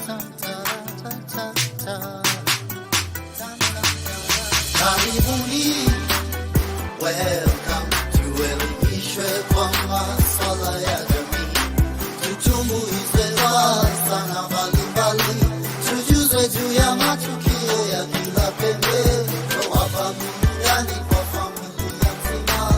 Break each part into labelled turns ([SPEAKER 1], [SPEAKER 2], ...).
[SPEAKER 1] Karibuni, welcome tuelimishwe kwa masuala ya jamii, tutumbuizwe sana mbalimbali, tujuzwe juu ya matukio ya kila pembe, hapa duniani kwa familia nzima.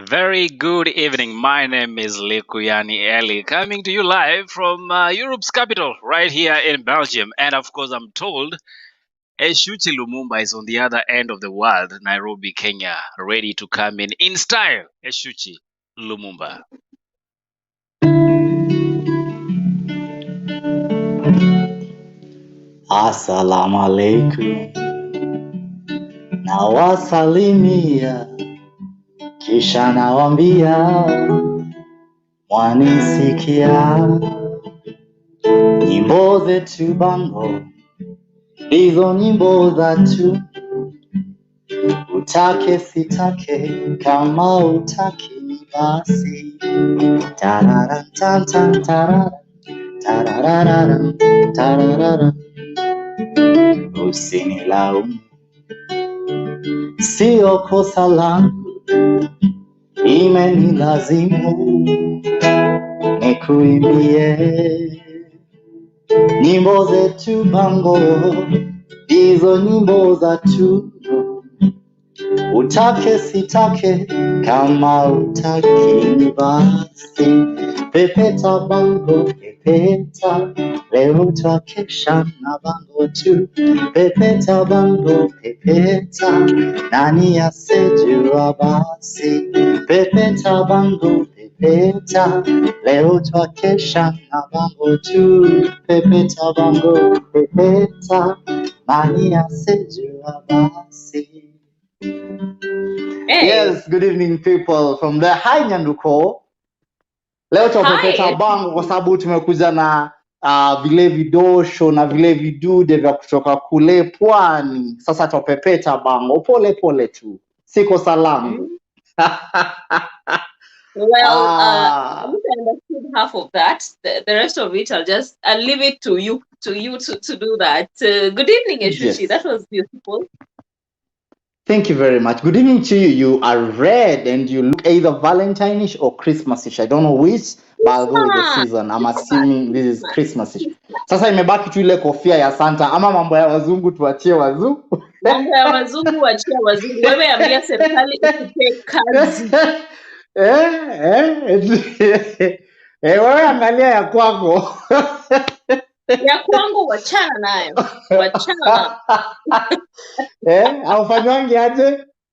[SPEAKER 2] Very good evening. My name is Likuyani Eli, coming to you live from Europe's capital, right here in Belgium. And of course, I'm told Eshuchi Lumumba is on the other end of the world, Nairobi, Kenya, ready to come in style. Eshuchi Lumumba.
[SPEAKER 1] Assalamu alaikum, nawasalimia, kisha nawambia, mwanisikia, nyimbo zetu Bongo, hizo nyimbo zetu, utake sitake, kama utaki ni basi, tarara tan tan tarara, tarara tarara, usinilaumu, sio kosa langu, imenilazimu nikuimbie nyimbo zetu Bongo, hizo nyimbo zetu, utake sitake, kama utaki basi, pepeta Bongo, pepeta, leo twakesha na Bongo tu, pepeta Bongo, pepeta, nani asijua basi, pepeta Bongo, pepeta, leo twakesha na Bongo tu, pepeta Bongo, pepeta, nani asijua basi.
[SPEAKER 3] Hey.
[SPEAKER 1] Yes, good evening people from the Hi Nyanduko. Leo tupepeta Bongo kwa sababu tumekuja na vile vidosho na vile vidude vya kutoka kule pwani. Sasa tupepeta Bongo pole pole tu. Siko salamu.
[SPEAKER 3] Well, I understood half of that. The rest of it, I'll leave it to you to do that. Good evening, Eshuchi. Yes. That was beautiful.
[SPEAKER 1] Thank you very much. Good evening to you. You are red and you look either Valentine-ish or Christmas-ish. I don't know which, but I'll go with the season. I'm assuming this is Christmas-ish. Sasa imebaki tu ile kofia ya Santa. Ama mambo ya wazungu tuachie wazungu.
[SPEAKER 3] Mambo ya wazungu wachie wazungu. Wewe ambia serikali ikupe kazi.
[SPEAKER 1] Wewe angalia ya kwako.
[SPEAKER 3] Ya kwangu wachana nayo. Wachana.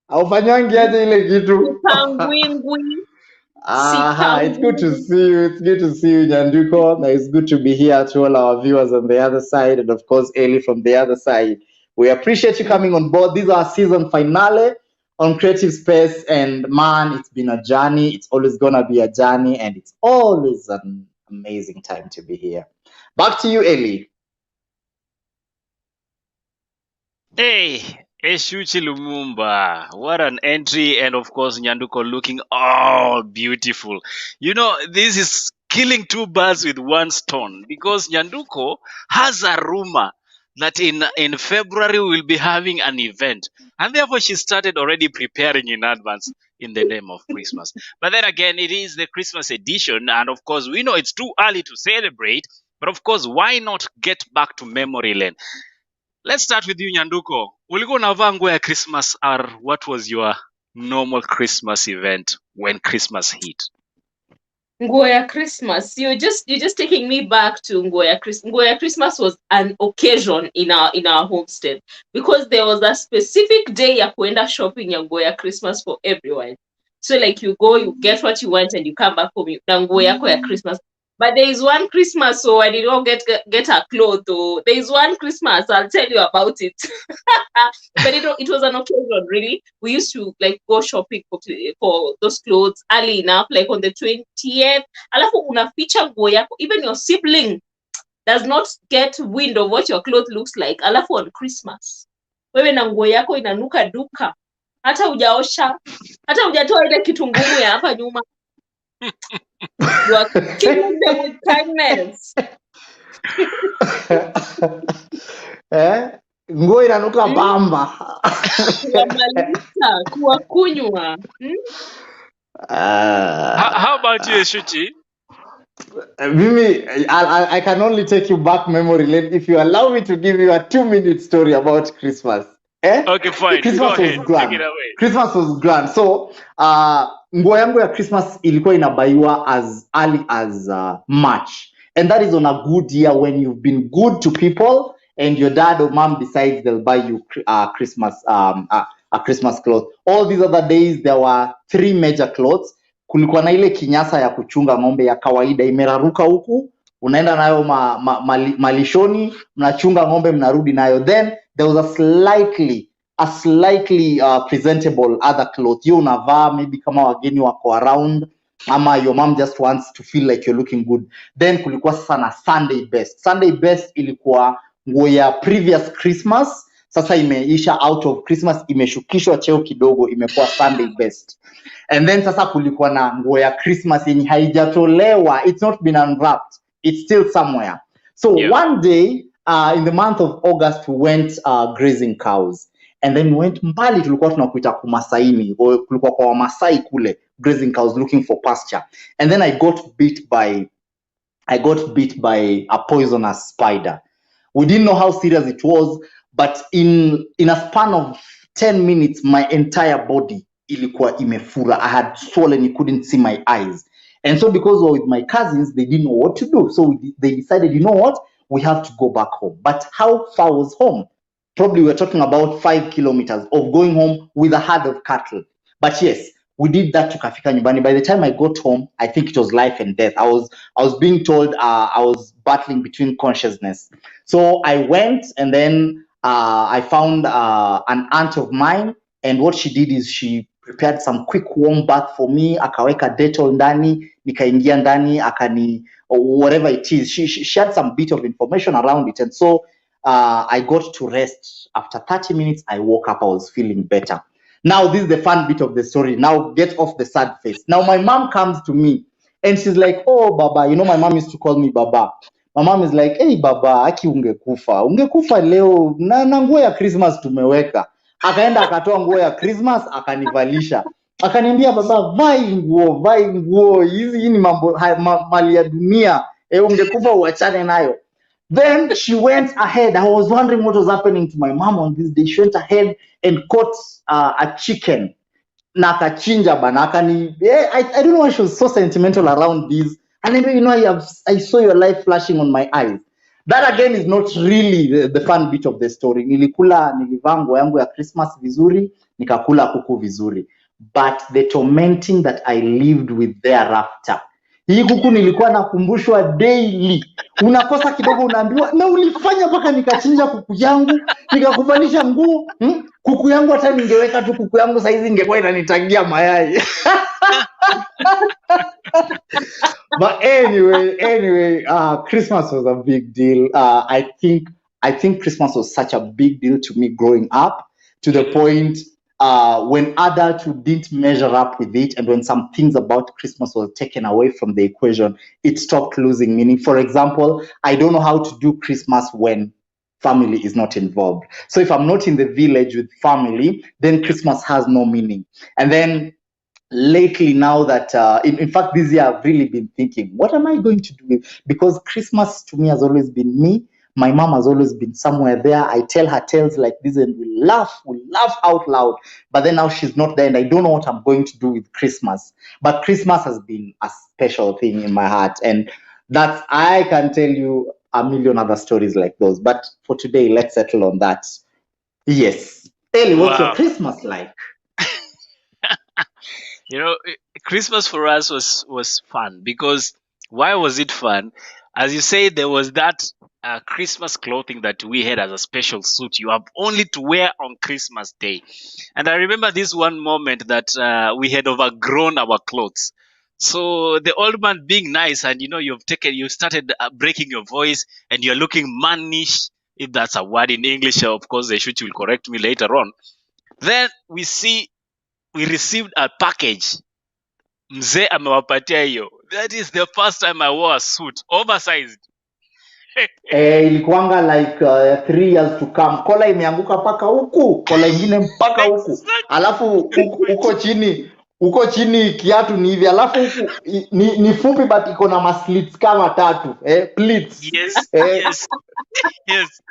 [SPEAKER 1] Aufanywangi aje ile kitu.
[SPEAKER 3] Pangwingwi.
[SPEAKER 1] It's good to see you. It's good to see you, Nyanduko. It's good to be here to all our viewers on the other side, and of course, Eli from the other side. We appreciate you coming on board. This is our season finale on Creative Space, and man, it's been a journey. It's always gonna be a journey, and it's always an amazing time to be here. Back to you, Eli.
[SPEAKER 2] Hey, Eshuchi Lumumba. What an entry. And of course, Nyanduko looking all beautiful. You know, this is killing two birds with one stone, because Nyanduko has a rumor that in February we'll be having an event. And therefore, she started already preparing in advance in the name of Christmas. But then again, it is the Christmas edition. And of course, we know it's too early to celebrate. But of course, why not get back to memory lane? Let's start with you, Nyanduko. Ulikuwa unavaa nguo ya Christmas, or what was your normal Christmas event when Christmas hit?
[SPEAKER 3] Nguo ya Christmas. You're just taking me back to Nguo ya Christmas. Nguo ya Christmas was an occasion in our homestead, because there was a specific day ya kuenda shopping ya Nguo ya Christmas for everyone. So like you go, you get what you want, and you come back home na nguo yako ya Christmas. But there is one Christmas, so I did not get a clothes. So there is one Christmas, I'll tell you about it. But it was an occasion, really. We used to like go shopping for those clothes early enough, like on the 20th. Alafu unaficha nguo yako, even your sibling does not get wind of what your cloth looks like, alafu on Christmas wewe na nguo yako inanuka duka, hata hujaosha, hata hujatoa ile kitu ngumu ya hapa nyuma. You are killing them with kindness.
[SPEAKER 1] Nguo inanuka bamba.
[SPEAKER 3] Kuwamaliza, kuwakunywa.
[SPEAKER 2] How about you, Eshuchi?
[SPEAKER 1] Mimi, I can only take you back memory lane if you allow me to give you a 2-minute story about Christmas.
[SPEAKER 2] Okay, fine.
[SPEAKER 1] Christmas
[SPEAKER 2] Go
[SPEAKER 1] was
[SPEAKER 2] ahead.
[SPEAKER 1] grand.
[SPEAKER 2] Take it away.
[SPEAKER 1] Christmas was grand. So, nguo yangu ya Christmas ilikuwa inabaiwa as early as March. And that is on a good year when you've been good to people and your dad or mom decides they'll buy you Christmas a Christmas cloth. All these other days there were 3 major clothes. Kulikuwa na ile kinyasa ya kuchunga ng'ombe ya kawaida imeraruka huku, unaenda nayo malishoni, mnachunga ng'ombe, mnarudi nayo. Then there was a slightly presentable other cloth. You unavaa maybe kama wageni wako around, ama your mom just wants to feel like you're looking good. Then kulikuwa sasa na Sunday best. Sunday best ilikuwa nguo ya previous Christmas, sasa imeisha out of Christmas, imeshukishwa cheo kidogo, imekuwa Sunday best. And then sasa kulikuwa na nguo ya Christmas yenye haijatolewa, it's not been unwrapped, it's still somewhere. So one day in the month of August we went grazing cows, and then we went mbali, tulikuwa tunakuita kumasaini, kulikuwa kwa Wamasai kule grazing cows looking for pasture. And then I got bit by a poisonous spider. We didn't know how serious it was, but in a span of 10 minutes my entire body ilikuwa imefura. I had swollen, you couldn't see my eyes. And so because we were with my cousins, they didn't know what to do. So they decided, you know what, we have to go back home. But how far was home? Probably we're talking about 5 kilometers of going home with a herd of cattle. But yes, we did that to Kafika nyumbani. By the time I got home, I think it was life and death. I was being told I was battling between consciousness. So I went, and then I found an aunt of mine, and what she did is she prepared some quick warm bath for me, akaweka Dettol ndani, nikaingia ndani, or whatever it is. She had some bit of information around it, and so I got to rest. After 30 minutes, I woke up, I was feeling better. Now, this is the fun bit of the story. Now, get off the sad face. Now, my mom comes to me, and she's like, oh, Baba, you know, my mom used to call me Baba. My mom is like, hey, Baba, aki ungekufa leo, na nguo ya Christmas tumeweka. Akaenda akatoa nguo ya Christmas, akanivalisha. Akaniambia, Baba, vai nguo, hizi ni mambo mali ya dunia, ungekufa uachane nayo. Then she went ahead. I was wondering what was happening to my mom on this day. She went ahead and caught a chicken. Na akachinja bana. I don't know why she was so sentimental around this. And then, you know, I saw your light flashing on my eyes. That again is not really the fun bit of the story. Nilivaa nguo yangu ya Christmas vizuri, nikakula kuku vizuri. But the tormenting that I lived with thereafter. Hii kuku nilikuwa nakumbushwa daily. Unakosa kidogo unaambiwa, na ulifanya mpaka nikachinja kuku yangu, nikakuvalisha nguo. Kuku yangu hata ningeweka tu kuku yangu saizi ingekuwa inanitagia mayai. But anyway, Christmas was a big deal. I think Christmas was such a big deal to me growing up, to the point when adults who didn't measure up with it, and when some things about Christmas were taken away from the equation, it stopped losing meaning. For example, I don't know how to do Christmas when family is not involved. So if I'm not in the village with family, then Christmas has no meaning. And then lately, now that in fact this year I've really been thinking, what am I going to do? Because Christmas to me has always been me. My mom has always been somewhere there. I tell her tales like this and we laugh out loud. But then now she's not there, and I don't know what I'm going to do with Christmas. But Christmas has been a special thing in my heart, and I can tell you a million other stories like those. But for today, let's settle on that. Yes. Ellie, what's your Christmas like?
[SPEAKER 2] You know, Christmas for us was fun, because why was it fun? As you say, there was that Christmas clothing that we had as a special suit you have only to wear on Christmas Day. And I remember this one moment that we had overgrown our clothes. So the old man being nice, and you started breaking your voice, and you're looking mannish, if that's a word in English. Of course, the shoot will correct me later on. Then we received a package. Mzee amewapatia hiyo. That is the first time I wore a suit, oversized.
[SPEAKER 1] Ilikuanga like 3 years to come. Kola imeanguka mpaka huku, kola ingine mpaka huku.
[SPEAKER 2] Exactly.
[SPEAKER 1] Alafu uko chini kiatu ni hivi. Alafu huku ni fupi but iko na maslits kama 3. Pleats.
[SPEAKER 2] Yes. Yes.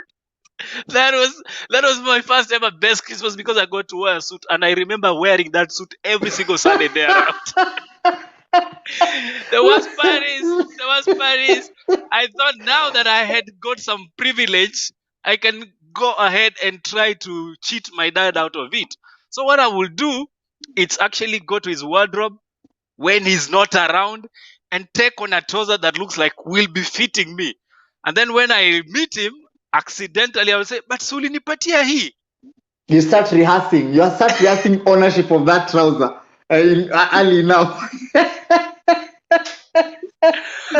[SPEAKER 2] That was my first ever best Christmas, because I got to wear a suit, and I remember wearing that suit every single Sunday thereafter. The worst part is, I thought now that I had got some privilege, I can go ahead and try to cheat my dad out of it. So what I will do, it's actually go to his wardrobe when he's not around and take on a trouser that looks like will be fitting me. And then when I meet him, accidentally I will say, but sulinipatia hii.
[SPEAKER 1] You start rehearsing ownership of that trouser early enough.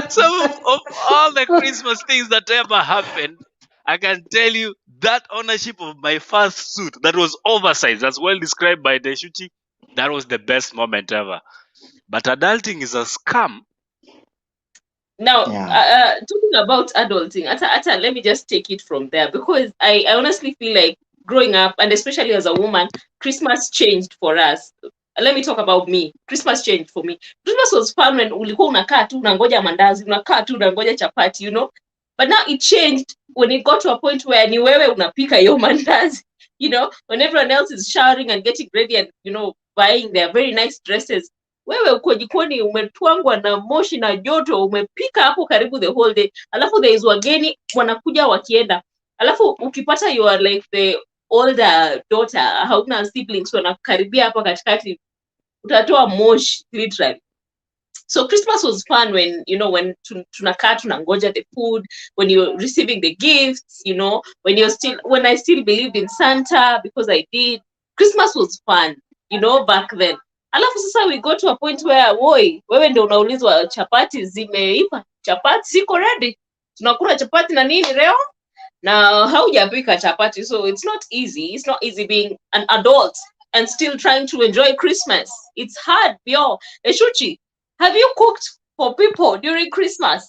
[SPEAKER 2] So of all the Christmas things that ever happened, I can tell you that ownership of my first suit that was oversized, as well described by Deshuchi, that was the best moment ever. But adulting is a scam.
[SPEAKER 3] Now, talking about adulting, Ata, let me just take it from there, because I honestly feel like growing up, and especially as a woman, Christmas changed for us. Let me talk about me. Christmas changed for me. Christmas was fun when ulikuwa unakaa tu unangoja mandazi, unakaa tu unangoja chapati, But now it changed when it got to a point where ni wewe unapika hiyo mandazi, when everyone else is showering and getting ready and, buying their very nice dresses. Wewe uko jikoni umetwangwa na moshi na joto, umepika hapo karibu the whole day. Alafu there is wageni wanakuja wakienda. Alafu ukipata you are like the older daughter, hauna siblings, wanakaribia hapa katikati, utatoa moshi literally. So Christmas was fun when, when tunakaa tunangoja the food, when you're receiving the gifts, when I still believed in Santa, because I did. Christmas was fun, back then. Alafu sasa we go to a point where wewe ndio unaulizwa chapati zimeiva, chapati ziko ready, tunakula chapati na nini leo, na haujapika chapati. So it's not easy being an adult and still trying to enjoy Christmas. It's hard, yo. Eshuchi, have you cooked for people during Christmas?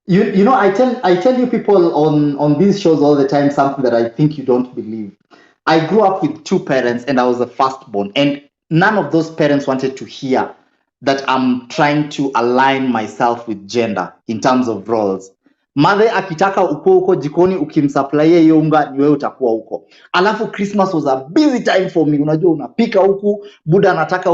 [SPEAKER 1] I tell you people on these shows all the time something that I think you don't believe. I grew up with 2 parents and I was the firstborn, and none of those parents wanted to hear that I'm trying to align myself with gender in terms of roles. Mother akitaka uko jikoni ukimsupplyia hiyo unga ni wewe utakuwa huko. Alafu Christmas was a busy time for me. Unajua unapika huku, buda anataka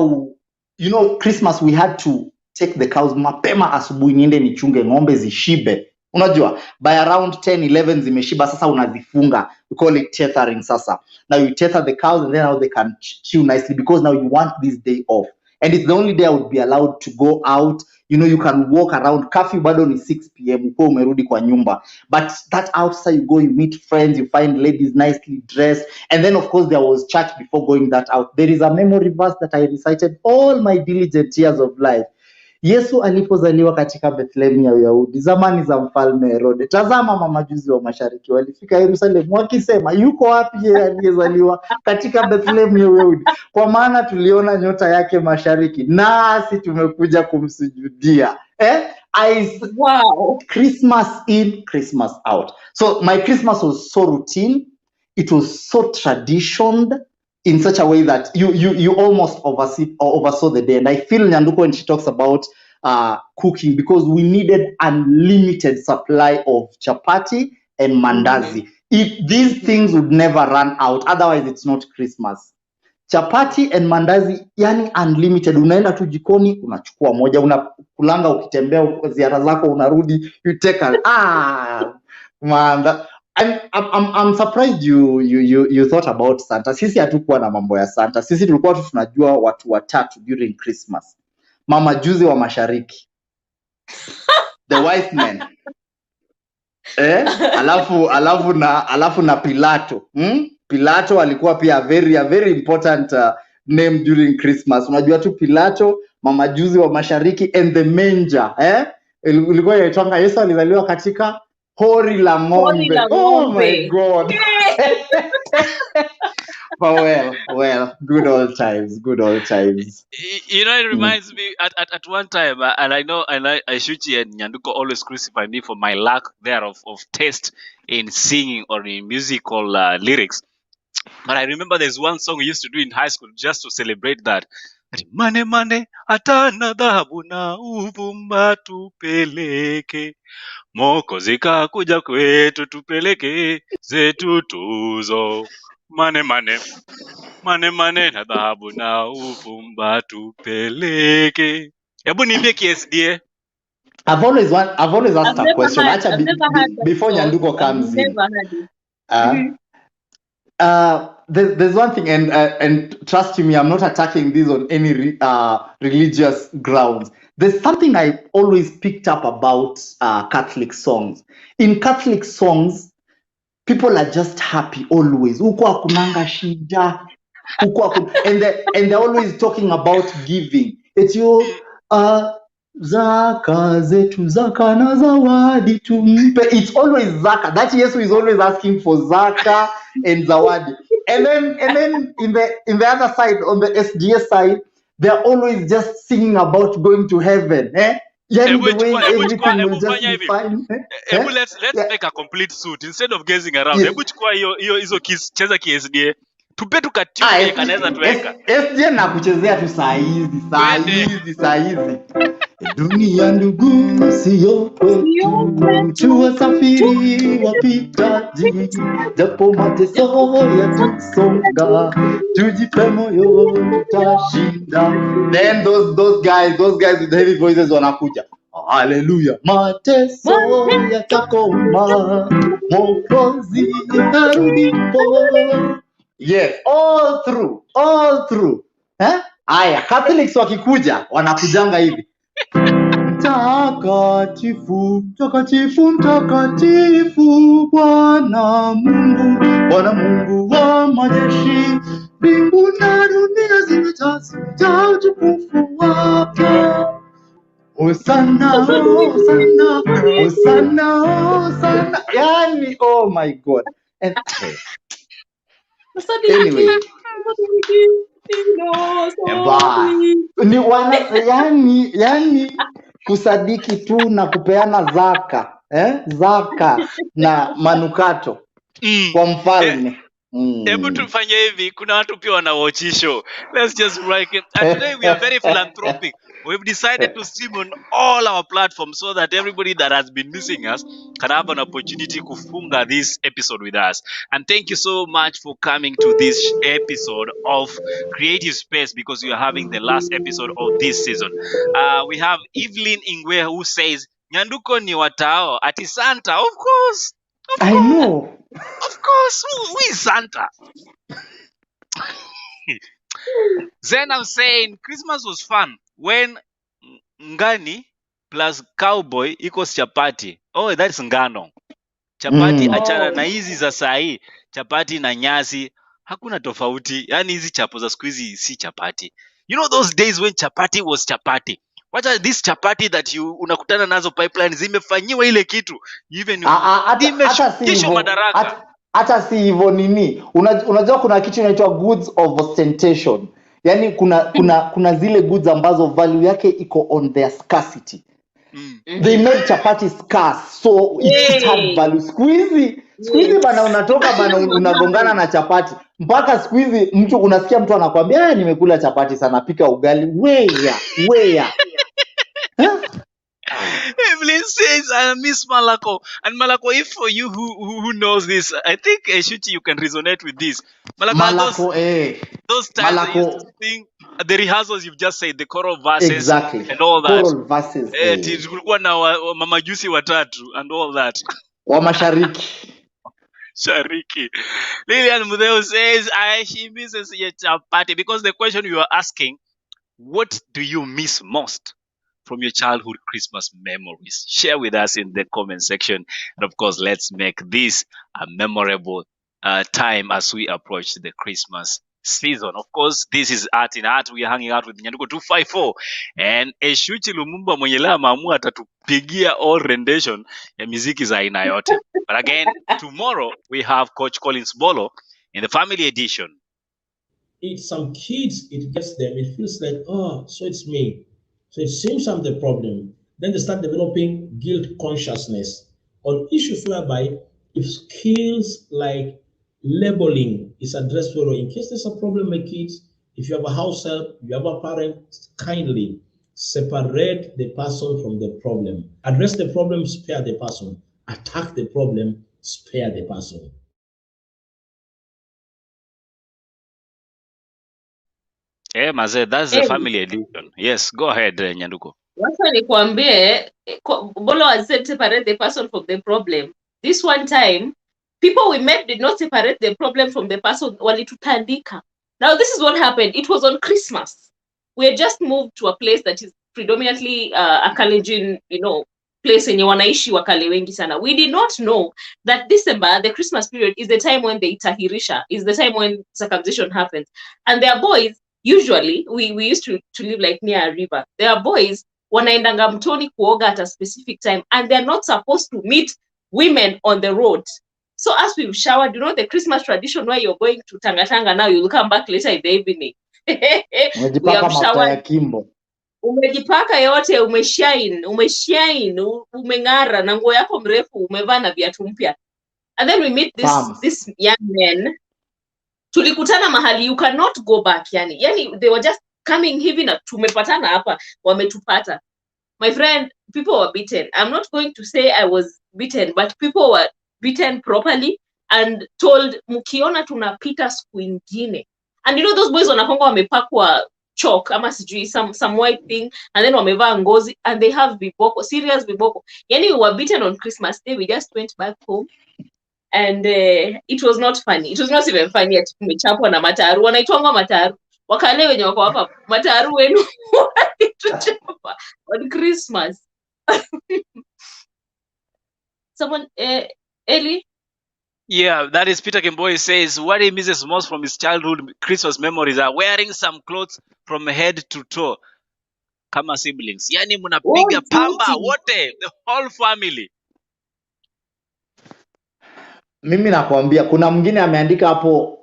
[SPEAKER 1] Christmas we had to take the cows mapema asubuhi niende nichunge ng'ombe zishibe. Unajua by around 10-11 zimeshiba, sasa unazifunga. We call it tethering sasa. Now you tether the cows and then now they can chew nicely, because now you want this day off. And it's the only day I would be allowed to go out. You can walk around. Curfew bado ni 6 p.m. uko umerudi kwa nyumba. But that outside you go, you meet friends, you find ladies nicely dressed. And then of course there was church before going that out. There is a memory verse that I recited all my diligent years of life. Yesu alipozaliwa katika Bethlehem ya Uyahudi, zamani za mfalme Herode. Tazama mamajuzi wa mashariki walifika Yerusalemu wakisema, yuko wapi yeye aliyezaliwa katika Bethlehem ya Uyahudi? Kwa maana tuliona nyota yake mashariki, nasi tumekuja kumsujudia.
[SPEAKER 3] Wow.
[SPEAKER 1] Christmas in, Christmas out. So my Christmas was so routine. It was so traditioned in such a way that you almost oversaw the day. And I feel Nyanduko when she talks about cooking, because we needed unlimited supply of chapati and mandazi. These things would never run out, otherwise it's not Christmas. Chapati and mandazi, yani unlimited. Unaenda tu jikoni, unachukua moja, unakulanga ukitembea ziara zako unarudi, you take man, I'm surprised you thought about Santa. Sisi hatukuwa na mambo ya Santa. Sisi tulikuwa tu tunajua watu watatu during Christmas. Mama juzi wa mashariki. The wise men. Alafu na Pilato. Pilato alikuwa pia a very important name during Christmas. Unajua tu Pilato, mamajuzi wa mashariki and the manger, ilikuwa inaitwanga Yesu alizaliwa katika hori la
[SPEAKER 3] Hori
[SPEAKER 1] ng'ombe.
[SPEAKER 3] la
[SPEAKER 1] Oh my
[SPEAKER 3] ng'ombe.
[SPEAKER 1] God. But well, good old times.
[SPEAKER 2] You know, it reminds me at one time, and I know, and Shuchi and Nyanduko always crucify me for my lack there of taste in singing or in musical lyrics. But I remember there's one song we used to do in high school just to celebrate that. Mane mane atana dhahabu na uvumba tupeleke, Mwokozi kakuja kwetu tupeleke zetu tuzo. Mane mane na dhahabu na uvumba tupeleke. Hebu niambie KSDA.
[SPEAKER 1] I've always asked
[SPEAKER 3] I've
[SPEAKER 1] a
[SPEAKER 3] never
[SPEAKER 1] question.
[SPEAKER 3] heard that
[SPEAKER 1] Before
[SPEAKER 3] song.
[SPEAKER 1] Nyanduko
[SPEAKER 3] I've
[SPEAKER 1] comes in.
[SPEAKER 3] never heard it.
[SPEAKER 1] There's one thing, and trust me, I'm not attacking this on any religious grounds. There's something I always picked up about Catholic songs. In Catholic songs, people are just happy always. Huko hakunanga shida. And they're always talking about giving. It's your zaka zetu, zaka na zawadi tumpe. It's always zaka. That Yesu is always asking for zaka and zawadi. And then in the other side, on the SGS side, they're always just singing about going to heaven. Yani the way everything will just be fine.
[SPEAKER 2] Let's make a complete suit instead of gazing around. Hebu chukua hizo cheza KSDA. Tupe tukatune kanaweza tuweka.
[SPEAKER 1] SJ na kuchezea tu saa hizi. Dunia ndugu sio kwetu, tuwasafiri wapitaji, japo mateso yatusonga, tujipe moyo tutashinda. Then those guys with the heavy voices wanakuja. Hallelujah. Mateso yatakoma, Mwokozi arudipo. Yes, all through. Aya, Catholics wakikuja wanakujanga hivi. Mtakatifu, mtakatifu, mtakatifu, Bwana Mungu wa majeshi, mbingu na dunia zimejaa utukufu wake. Hosana. Yani, oh my God. Anyway. Yani kusadiki tu na kupeana zaka, zaka na manukato kwa mfalme.
[SPEAKER 2] Hebu tufanye hivi, kuna watu pia wana watch show. Let's just break it. And today we are very philanthropic. We've decided to stream on all our platforms so that everybody that has been missing us can have an opportunity kufunga this episode with us. And thank you so much for coming to this episode of Creative Space, because you are having the last episode of this season. We have Evelyn Ingwe who says, Nyanduko ni watao ati Santa. Of course.
[SPEAKER 1] I know.
[SPEAKER 2] Of course, who is Santa? Then I'm saying Christmas was fun when ngani plus cowboy equals chapati. Oh, that's ngano. Chapati achana na hizi za sahi. Chapati na nyasi hakuna tofauti. Yani hizi chapo za siku hizi si chapati. You know those days when chapati was chapati. What are this chapati that you unakutana nazo pipeline zimefanyiwa ile kitu even imeshukishwa madaraka.
[SPEAKER 1] Hata si hivyo nini. Unajua kuna kitu inaitwa goods of ostentation. Yani kuna zile goods ambazo value yake iko on their scarcity. They made chapati scarce, so it had value. Squeezy bana, unatoka bana unagongana na chapati. Mpaka squeezy mtu unasikia mtu anakuambia nimekula chapati sana, pika ugali. Where?
[SPEAKER 2] Evelyn says, I miss Malako. And Malako, if for you who knows this, I think Shuchi, you can resonate with this. Malako, those times Malako, I used to sing the rehearsals you've just said, the choral verses,
[SPEAKER 1] exactly,
[SPEAKER 2] and all that.
[SPEAKER 1] Choral verses.
[SPEAKER 2] Tulikuwa na mamajusi watatu and all that.
[SPEAKER 1] Wa mashariki.
[SPEAKER 2] Shariki. Lilian Mudeo says, she misses your chapati, because the question you are asking, what do you miss most from your childhood Christmas memories? Share with us in the comment section. And of course, let's make this a memorable time as we approach the Christmas season. Of course, this is Art in Art. We are hanging out with Nyanduko 254 and Eshuchi Lumumba mwenye leo ameamua atatupigia all rendition ya muziki za aina yote. But again, tomorrow we have Coach Collins Bolo in the family edition.
[SPEAKER 4] It's some kids, it gets them, it feels like, oh, so it's me. So it seems I'm the problem. Then they start developing guilt consciousness on issues whereby if skills like labeling is addressed well, in case there's a problem with kids, if you have a house help, you have a parent, kindly separate the person from the problem. Address the problem, spare the person. Attack the problem, spare the person.
[SPEAKER 2] Yeah, Maze, that's the family edition. Yes, go ahead, Nyanduko.
[SPEAKER 3] Wacha nikwambie, Bolo has said separate the person from the problem. This one time, people we met did not separate the problem from the person, walitutandika. Now this is what happened. It was on Christmas. We had just moved to a place that is predominantly a Kalenjin, place yenye wanaishi wakale wengi sana. We did not know that December, the Christmas period, is the time when they tahirisha, is the time when circumcision happens. And their boys, usually, we used to live like near a river. Their boys, wanaendanga mtoni kuoga at a specific time, and they're not supposed to meet women on the road. So as we've showered, the Christmas tradition where you're going to Tangatanga now, you'll come back later in the evening. We have showered. Umejipaka yote, umeshine, umeng'ara na nguo yako mrefu, umevaa na viatu mpya. And then we meet this young men. Tulikutana mahali you cannot go back, yani they were just coming hivi na tumepatana hapa, wametupata. My friend, people were beaten. I'm not going to say I was beaten, but people were beaten properly and told, mukiona tunapita siku ingine. And those boys wanakonga wamepakwa chalk ama sijui some white thing, and then wamevaa ngozi, and they have viboko, serious viboko. Yani we were beaten on Christmas Day. We just went back home. And it was not funny. It was not even funny at tumechapwa na mataru. Wanaitwanga mataru. Wakale wenye wako hapa, mataru wenu walituchapa on Christmas. Someone, Eli?
[SPEAKER 2] Yeah, that is Peter Kimboi says, what he misses most from his childhood Christmas memories are wearing some clothes from head to toe. Kama siblings. Yani munapiga pamba wote, the whole family.
[SPEAKER 1] Mimi nakwambia kuna mwingine ameandika hapo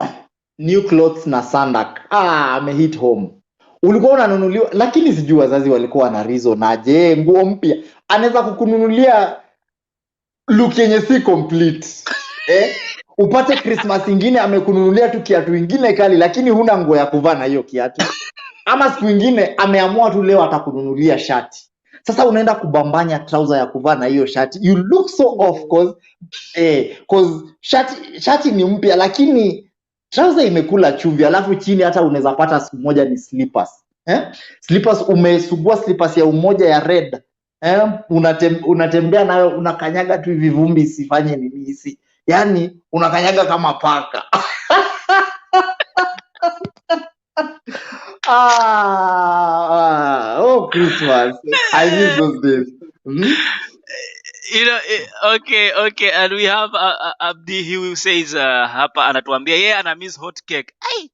[SPEAKER 1] new clothes na sandak. Amehit home. Ulikuwa unanunuliwa, lakini sijui wazazi walikuwa na reason aje nguo mpya. Anaweza kukununulia look yenye si complete. Upate Christmas ingine amekununulia tu kiatu ingine kali, lakini huna nguo ya kuvaa na hiyo kiatu. Ama siku ingine ameamua tu leo atakununulia shati. Sasa unaenda kubambanya trouser ya kuvaa na hiyo shati. You look so off cause shati ni mpya, lakini trouser imekula chumvi, alafu chini hata unaweza pata siku moja ni slippers. Slippers umesugua slippers ya umoja ya red. Unatembea nayo unakanyaga tu hivi vumbi isifanye nini isi. Yani unakanyaga kama paka. Oh, Christmas. I miss those days.
[SPEAKER 2] Okay, and we have Abdi who says hapa anatuambia yeye ana miss hot cake. Hey,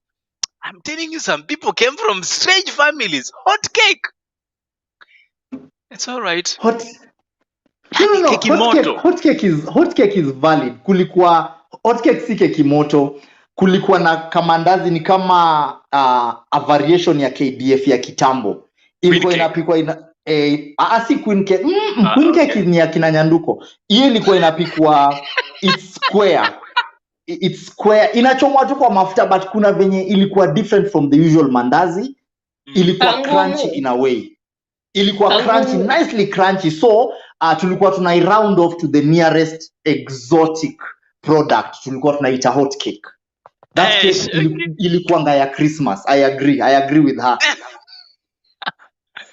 [SPEAKER 2] I'm telling you, some people came from strange families. Hot cake. It's all right.
[SPEAKER 1] Hot cake is valid. Kulikuwa hot cake si keki moto. Kulikuwa na kamandazi ni kama a variation ya KDF ya kitambo. Ilikuwa inapikwa si queen cake. Queen cake ni ya kina Nyanduko. Hiyo ilikuwa inapikwa it's square. Inachomwa tu kwa mafuta, but kuna venye ilikuwa different from the usual mandazi. Ilikuwa crunchy in a way. Ilikuwa crunchy, nicely crunchy. So tulikuwa tunai round off to the nearest exotic product. Tulikuwa tunaita hot cake. That cake ilikuwa ya Christmas. I agree with her.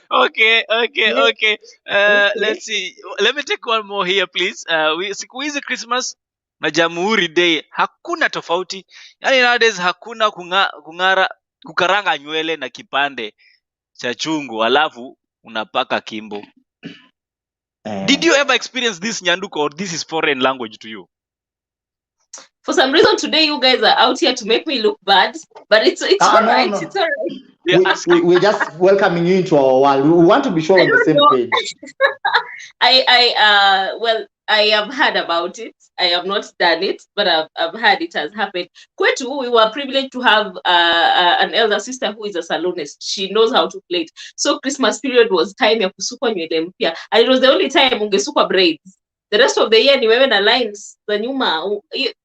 [SPEAKER 2] Okay. Let's see. Let me take one more here, please. Siku hizi Christmas na Jamhuri Day hakuna tofauti. Yani nowadays hakuna kukaranga nywele na kipande cha chungu alafu unapaka kimbo. Did you ever experience this, Nyanduko, or this is foreign language to you?
[SPEAKER 3] For some reason today you guys are out here to make me look bad, but it's all right.
[SPEAKER 1] No.
[SPEAKER 3] It's all right.
[SPEAKER 1] We're just welcoming you into our world. We want to be sure on the same page.
[SPEAKER 3] I have heard about it. I have not done it, but I've heard it has happened. Kwetu, we were privileged to have an elder sister who is a salonist. She knows how to plait. So Christmas period was time ya kusukwa nywele mpya, and it was the only time ungesukwa braids. The rest of the year ni wewe na lines za nyuma.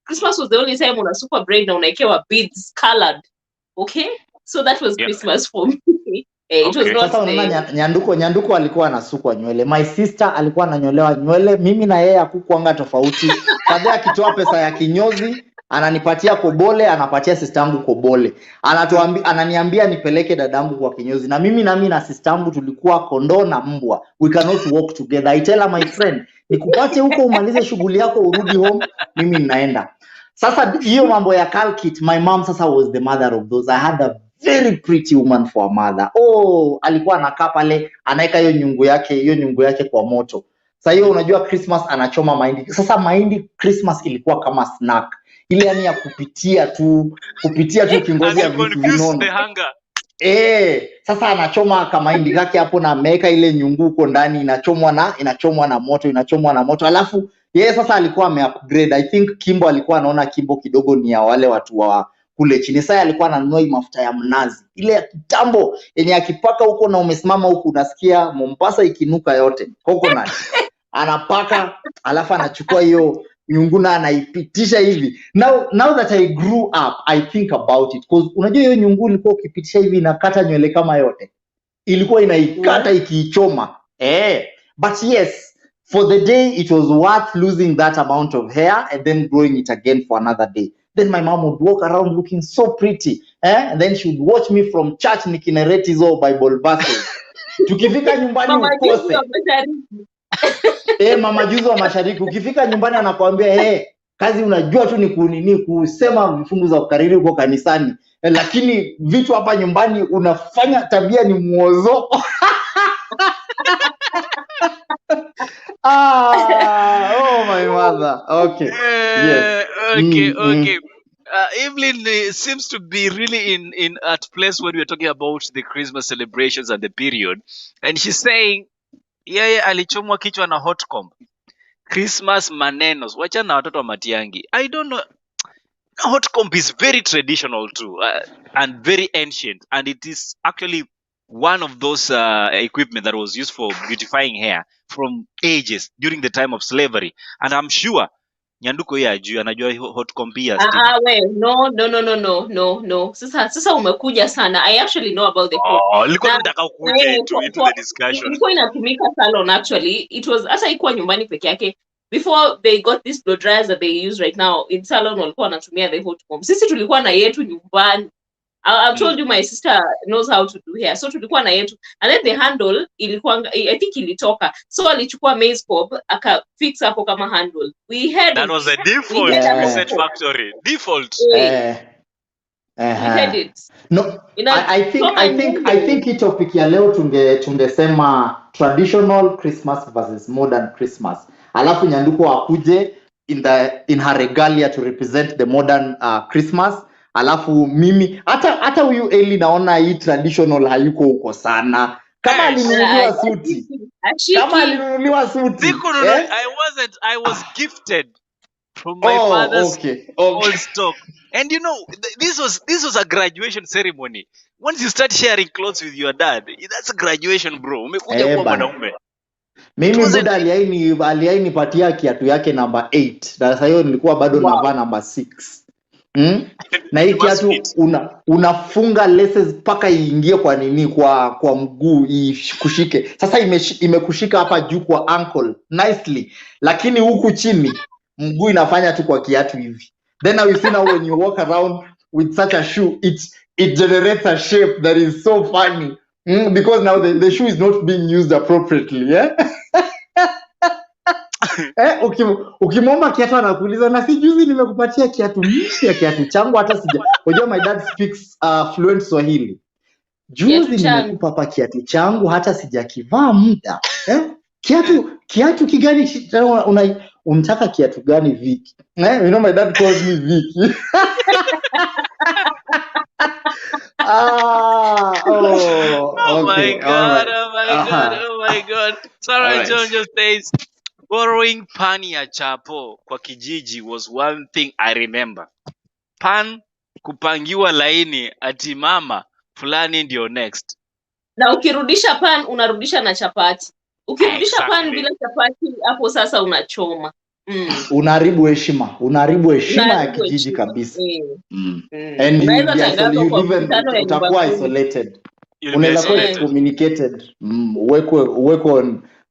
[SPEAKER 3] Christmas was the only time unasukwa braid na unaikewa beads colored. Okay, so that was Christmas for me. It was not.
[SPEAKER 1] Sasa unaona Nyanduko alikuwa anasukwa nywele. My sister alikuwa ananyolewa nywele. Mimi na yeye hakukuanga tofauti. Baada akitoa pesa ya kinyozi, ananipatia kobole, anapatia sister yangu kobole. Ananiambia nipeleke dadangu kwa kinyozi. Na mimi na sister yangu tulikuwa kondoo na mbwa. We cannot walk together. I tell her, my friend, nikupate huko umalize shughuli yako urudi home, mimi ninaenda. Sasa hiyo mambo ya Calkit, my mom sasa was the mother of those. I had a very pretty woman for a mother. Alikuwa anakaa pale, anaeka hiyo nyungu yake kwa moto. Sasa hiyo unajua Christmas anachoma mahindi. Sasa mahindi Christmas ilikuwa kama snack. Ile yani ya kupitia tu kingozi ya vitu vinono. Sasa anachoma kama mahindi yake hapo na ameweka ile nyungu huko ndani, inachomwa na moto. Alafu yeye sasa alikuwa ameupgrade. I think Kimbo alikuwa anaona Kimbo kidogo ni ya wale watu wa kule chini. Sasa alikuwa ananunua mafuta ya mnazi. Ile ya kitambo yenye akipaka huko na umesimama huko unasikia Mombasa ikinuka yote. Coconut. Anapaka, alafu anachukua hiyo nyungu na anaipitisha hivi. Now that I grew up, I think about it. Because unajua hiyo nyungu ilikuwa ukipitisha hivi inakata nywele kama yote. Ilikuwa inaikata ikiichoma. But yes, for the day it was worth losing that amount of hair and then growing it again for another day. Then my mom would walk around looking so pretty. And then she would watch me from church nikinerate hizo Bible verses. Tukifika nyumbani ukose. Mama Juzo wa Mashariki. Ukifika nyumbani anakuambia, kazi unajua tu ni kusema vifungu za kukariri huko kanisani. Lakini vitu hapa nyumbani unafanya tabia ni muozo. My mother. Okay. Yes.
[SPEAKER 2] Okay. Evelyn seems to be really in at place when we're talking about the Christmas celebrations and the period, and she's saying, alichomwa kichwa na hot comb. Christmas manenos. Wacha na watoto wa Matiangi. I don't know. Hot comb is very traditional too, and very ancient, and it is actually one of those equipment that was used for beautifying hair from ages during the time of slavery. And I'm sure Nyanduko anajua hot comb pia.
[SPEAKER 3] No. Sasa umekuja sana. I actually know about the hot.
[SPEAKER 2] Nilikuwa nataka kuja into the discussion.
[SPEAKER 3] Ilikuwa inatumika salon actually. It was hata ikuwa nyumbani peke yake. Before they got these blow dryers that they use right now, in salon walikuwa wanatumia the hot comb. Sisi tulikuwa na yetu nyumbani. I've told you my sister knows how to do hair. So tulikuwa na yetu. And then the handle ilikuwa, I think ilitoka. So alichukua maize cob aka fix hapo kama handle.
[SPEAKER 2] That was a default research factory. Default.
[SPEAKER 3] We had it.
[SPEAKER 1] No, I think hii topic ya leo tungesema traditional Christmas versus modern Christmas. Alafu Nyanduko akuje in her regalia to represent the modern Christmas. Alafu mimi hata huyu Eli naona hii traditional hayuko huko sana. Kama alinunuliwa suti.
[SPEAKER 2] I was gifted from my father's old stock. And you know, this was a graduation ceremony. Once you start sharing clothes with your dad, that's a graduation, bro. Umekuja kuwa mwanaume.
[SPEAKER 1] Mimi buda aliainipatia kiatu yake number 8. Sasa hiyo nilikuwa bado navaa number 6. Na hii kiatu unafunga laces paka iingie kwa nini kwa mguu kushike. Sasa imekushika hapa juu kwa ankle nicely, lakini huku chini mguu inafanya tu kwa kiatu hivi. Then now you see now when you walk around with such a shoe, it generates a shape that is so funny. Because now the shoe is not being used appropriately. Ukimwomba kiatu anakuuliza na si juzi nimekupatia kiatu mpya, kiatu changu hata sija. Unajua my dad speaks fluent Swahili. Juzi nimekupa hapa kiatu changu hata sijakivaa muda. Kiatu kigani unataka kiatu gani Vicky? You know my dad calls me Vicky.
[SPEAKER 2] Oh my
[SPEAKER 1] Okay, all
[SPEAKER 2] god,
[SPEAKER 1] right.
[SPEAKER 2] oh my god, oh my god. Sarah
[SPEAKER 1] All right.
[SPEAKER 2] John just says, borrowing pan ya chapo kwa kijiji was one thing I remember. Pan kupangiwa laini ati mama fulani ndio next.
[SPEAKER 3] Na ukirudisha pan unarudisha na chapati. Ukirudisha pan
[SPEAKER 2] Exactly.
[SPEAKER 3] bila chapati hapo sasa unachoma.
[SPEAKER 1] Unaharibu heshima ya kijiji
[SPEAKER 3] heshima.
[SPEAKER 1] kabisa.
[SPEAKER 3] And
[SPEAKER 1] you utakuwa isolated. Unaweza kuwa excommunicated.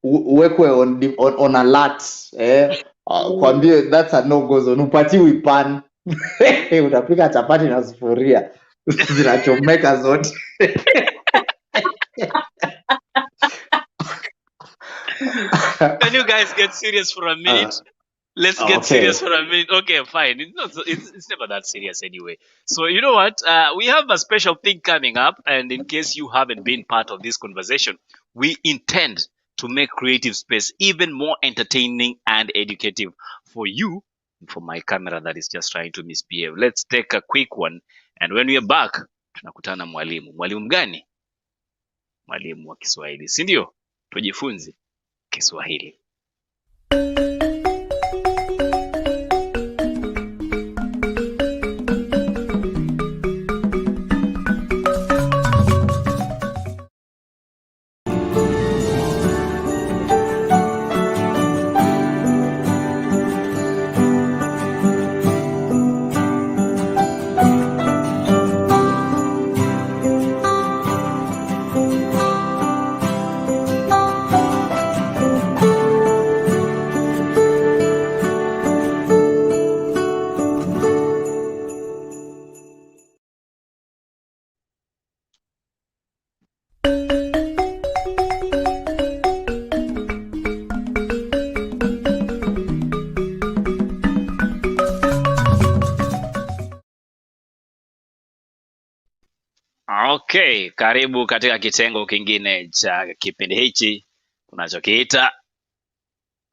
[SPEAKER 1] Uwekwe on alert. Kwambie that's a no go zone. Upatiwi pan. Utapika chapati na sufuria. Zinachomeka zote.
[SPEAKER 2] Can you guys get serious for a minute? Let's get serious for a minute. Okay, fine. It's never that serious anyway. So you know what? We have a special thing coming up, and in case you haven't been part of this conversation, we intend to make Creative Space even more entertaining and educative for you, for my camera that is just trying to misbehave. Let's take a quick one, and when we are back, tunakutana mwalimu. Mwalimu gani? Mwalimu wa Kiswahili, si ndio? Tujifunze Kiswahili. Okay, karibu katika kitengo kingine cha kipindi hichi tunachokiita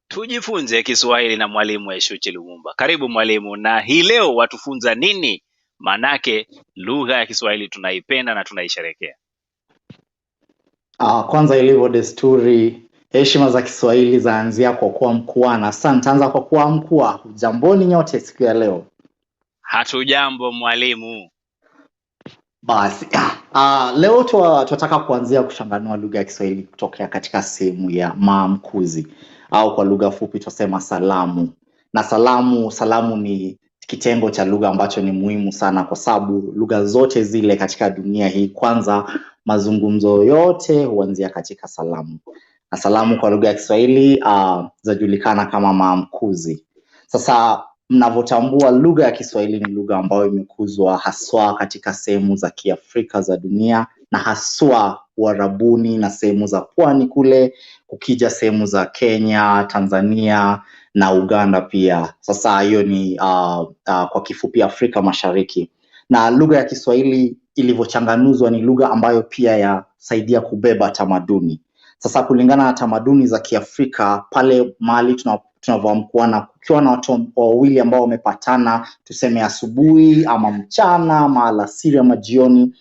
[SPEAKER 2] Tujifunze Kiswahili na mwalimu Eshuchi Lumumba. Karibu mwalimu, na hii leo watufunza nini? Manake lugha ya Kiswahili tunaipenda na tunaisherekea.
[SPEAKER 1] Kwanza ilivyo desturi, heshima za Kiswahili zaanzia kwa kuwa mkuu, na sasa nitaanza kwa kuwa mkuu. Jamboni nyote siku ya leo.
[SPEAKER 2] Hatujambo mwalimu.
[SPEAKER 1] Basi leo tunataka kuanzia kuchanganua lugha ya Kiswahili kutokea katika sehemu ya maamkuzi, au kwa lugha fupi tusema salamu. Na salamu ni kitengo cha lugha ambacho ni muhimu sana, kwa sababu lugha zote zile katika dunia hii, kwanza mazungumzo yote huanzia katika salamu. Na salamu kwa lugha ya Kiswahili zajulikana kama maamkuzi. Sasa mnavyotambua, lugha ya Kiswahili ni lugha ambayo imekuzwa haswa katika sehemu za Kiafrika za dunia, na haswa Uarabuni na sehemu za pwani kule, ukija sehemu za Kenya, Tanzania na Uganda pia. Sasa hiyo ni kwa kifupi Afrika Mashariki. Na lugha ya Kiswahili ilivyochanganuzwa ni lugha ambayo pia yasaidia kubeba tamaduni. Sasa kulingana na tamaduni za Kiafrika, pale mahali tunavyoamkuana, kukiwa na watu wawili ambao wamepatana, tuseme asubuhi ama mchana ama alasiri ama jioni,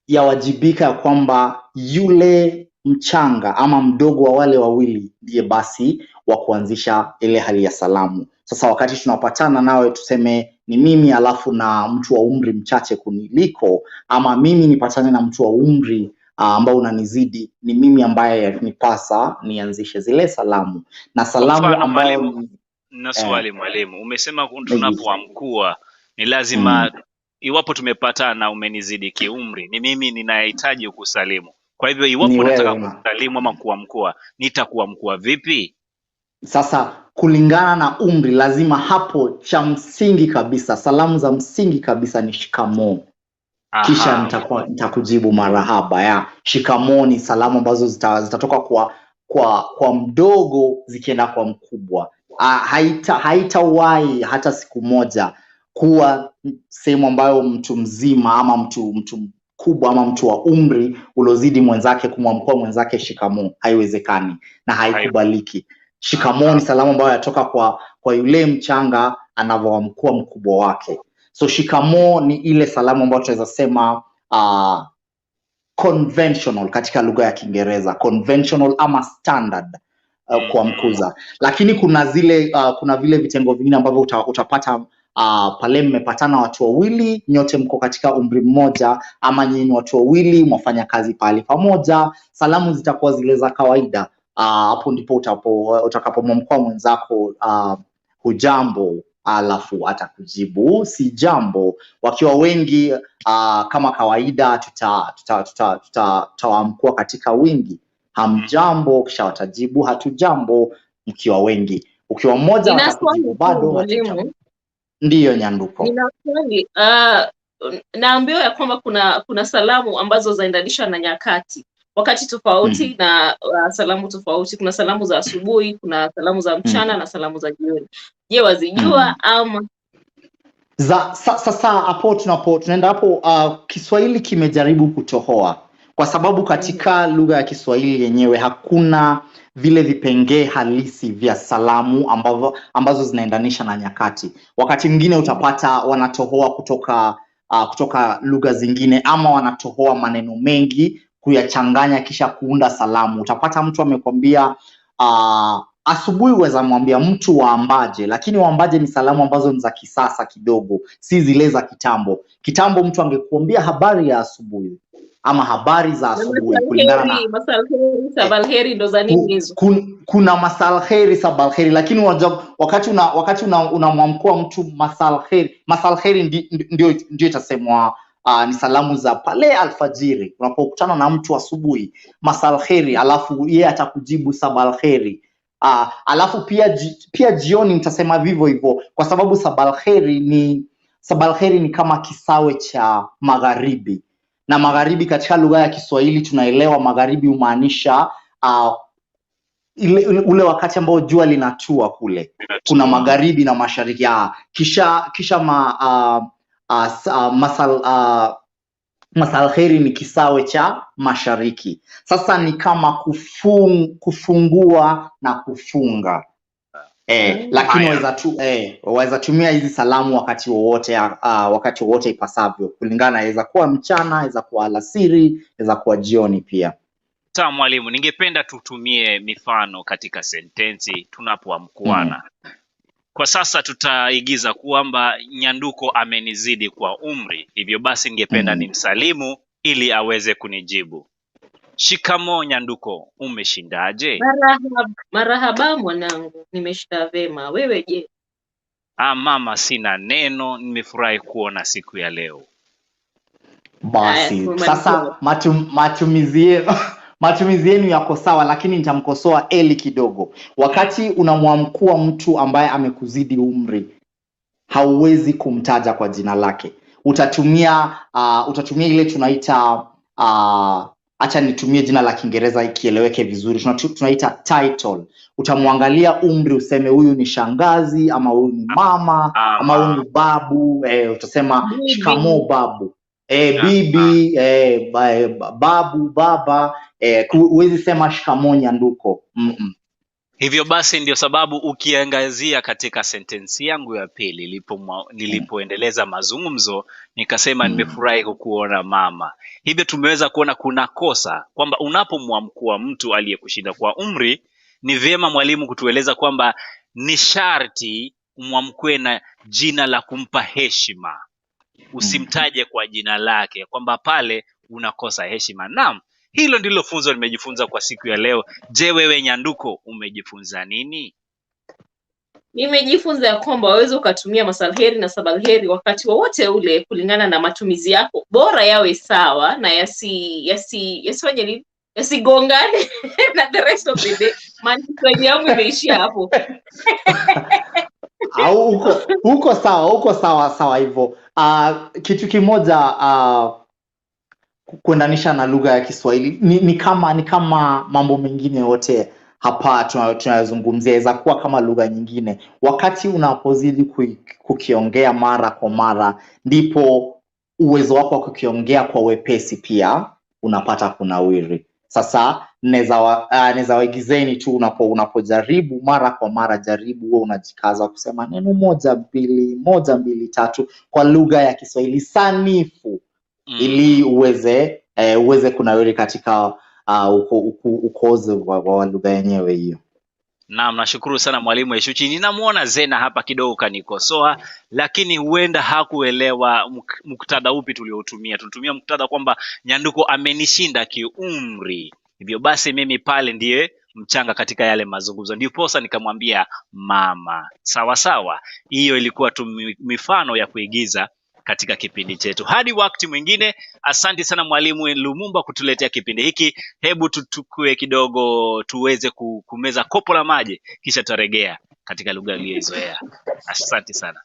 [SPEAKER 1] yawajibika kwamba yule mchanga ama mdogo wa wale wawili ndiye basi wa kuanzisha ile hali ya salamu. Sasa wakati tunapatana nawe, tuseme ni mimi alafu na mtu wa umri mchache kuniliko, ama mimi nipatane na mtu wa umri ambao unanizidi, ni mimi ambaye nipasa nianzishe zile salamu. Na salamu ambayo
[SPEAKER 2] na swali mwalimu, umesema tunapoamkua ni lazima iwapo tumepatana, umenizidi kiumri, ni mimi ninayehitaji kusalimu. Kwa hivyo iwapo nataka kusalimu ama kuamkua, nitakuamkua vipi?
[SPEAKER 1] Sasa kulingana na umri, lazima hapo cha msingi kabisa, salamu za msingi kabisa ni shikamoo. Kisha nitakujibu marahaba. Ya shikamoo ni salamu ambazo zitatoka kwa mdogo zikienda kwa mkubwa. Haitawahi hata siku moja kuwa sehemu ambayo mtu mzima ama mtu mkubwa ama mtu wa umri uliozidi mwenzake kumwamkua mwenzake shikamoo. Haiwezekani na haikubaliki. Shikamoo ni salamu ambayo yatoka kwa yule mchanga anavyoamkua mkubwa wake. So shikamoo ni ile salamu ambayo tunaweza sema conventional katika lugha ya Kiingereza, conventional ama standard kwa mkuza. Lakini kuna vile vitengo vingine ambavyo utapata pale mmepatana watu wawili, nyote mko katika umri mmoja, ama nyinyi watu wawili mwafanya kazi pale pamoja, salamu zitakuwa zile za kawaida. Hapo ndipo utakapomwamkua mwenzako hujambo, alafu atakujibu si jambo. Wakiwa wengi kama kawaida tutawaamkua katika wingi, hamjambo, kisha watajibu hatujambo mkiwa wengi. Ukiwa mmoja watakujibu bado hatujambo. Ndiyo Nyanduko.
[SPEAKER 3] Ninaswali, naambiwa ya kwamba kuna salamu ambazo zaendanisha na nyakati, wakati tofauti na salamu tofauti. Kuna salamu za asubuhi, kuna salamu za mchana na salamu za jioni. Je, wazijua ama?
[SPEAKER 1] Sasa hapo tunaenda hapo, Kiswahili kimejaribu kutohoa, kwa sababu katika lugha ya Kiswahili yenyewe hakuna vile vipengee halisi vya salamu ambazo zinaendanisha na nyakati. Wakati mwingine utapata wanatohoa kutoka lugha zingine, ama wanatohoa maneno mengi kuyachanganya kisha kuunda salamu. Utapata mtu amekwambia asubuhi, uweza mwambia mtu waambaje, lakini waambaje ni salamu ambazo ni za kisasa kidogo, si zile za kitambo. Kitambo mtu angekuambia habari ya asubuhi ama habari za asubuhi, kulingana na
[SPEAKER 3] masalheri, sabalheri ndo za nini hizo?
[SPEAKER 1] Kuna masalheri, sabalheri, lakini wakati unamwamkua mtu masalheri ndio itasemwa ni salamu za pale alfajiri. Unapokutana na mtu asubuhi, masalheri, alafu yeye atakujibu sabalheri. Alafu pia jioni mtasema vivyo hivyo, kwa sababu sabalheri ni kama kisawe cha magharibi, na magharibi katika lugha ya Kiswahili tunaelewa magharibi humaanisha ule wakati ambao jua linatua kule. Kuna magharibi na mashariki. Kisha masalheri ni kisawe cha mashariki. Sasa ni kama kufungua na kufunga. Lakini waweza tumia hizi salamu wakati wowote ipasavyo, kulingana, inaweza kuwa mchana, inaweza kuwa alasiri, inaweza kuwa jioni pia.
[SPEAKER 2] Sawa mwalimu, ningependa tutumie mifano katika sentensi tunapoamkuana. Kwa sasa tutaigiza kwamba Nyanduko amenizidi kwa umri, hivyo basi ningependa nimsalimu ili aweze kunijibu. Shikamoo Nyanduko, umeshindaje?
[SPEAKER 3] Marahaba mwanangu, nimeshinda vema. Wewe je?
[SPEAKER 1] Mama,
[SPEAKER 2] sina neno, nimefurahi kuona siku ya leo.
[SPEAKER 1] Basi sasa matumizi yenu yako sawa, lakini nitamkosoa Eli kidogo. Wakati unamwamkua mtu ambaye amekuzidi umri, hauwezi kumtaja kwa jina lake. Utatumia ile tunaita acha nitumie jina la Kiingereza ikieleweke vizuri. Tunaita title. Utamwangalia umri, useme huyu ni shangazi, ama huyu ni mama, ama huyu ni babu. Utasema shikamoo babu, bibi, babu, baba. Huwezi sema shikamoo Nyanduko.
[SPEAKER 2] Hivyo basi ndio sababu ukiangazia katika sentensi yangu ya pili nilipoendeleza mazungumzo nikasema nimefurahi kukuona mama. Hivyo tumeweza kuona kuna kosa kwamba unapomwamkua mtu aliyekushinda kwa umri, ni vyema mwalimu kutueleza kwamba ni sharti umwamkue na jina la kumpa heshima. Usimtaje kwa jina lake, kwamba pale unakosa heshima. Naam. Hilo ndilo funzo nimejifunza kwa siku ya leo. Je, wewe Nyanduko umejifunza nini?
[SPEAKER 3] Nimejifunza ya kwamba waweza ukatumia masalheri na sabalheri wakati wowote ule kulingana na matumizi yako. Bora yawe sawa na yasigongane na the rest of the day. Maana yangu imeishia hapo.
[SPEAKER 1] Uko sawa hivyo. Kitu kimoja kuendanisha na lugha ya Kiswahili ni kama mambo mengine yote hapa tunayozungumzia, inaweza kuwa kama lugha nyingine. Wakati unapozidi kukiongea mara kwa mara, ndipo uwezo wako wa kukiongea kwa wepesi pia unapata kunawiri. Sasa naweza waigizeni tu unapojaribu mara kwa mara, jaribu huo unajikaza kusema neno moja mbili tatu kwa lugha ya Kiswahili sanifu ili uweze kunawiri katika ukozi wa lugha yenyewe hiyo.
[SPEAKER 2] Naam, nashukuru sana mwalimu Eshuchi. Ninamuona Zena hapa kidogo kanikosoa, lakini huenda hakuelewa muktadha upi tuliotumia. Tulitumia muktadha kwamba Nyanduko amenishinda kiumri, hivyo basi mimi pale ndiye mchanga katika yale mazungumzo, ndiposa nikamwambia mama. Sawa sawa, hiyo ilikuwa tu mifano ya kuigiza katika kipindi chetu. Hadi wakati mwingine, asante sana mwalimu Lumumba kutuletea kipindi hiki. Hebu tutukue kidogo tuweze kumeza kopo la maji, kisha tutarejea katika lugha iliyozoea. Asante sana.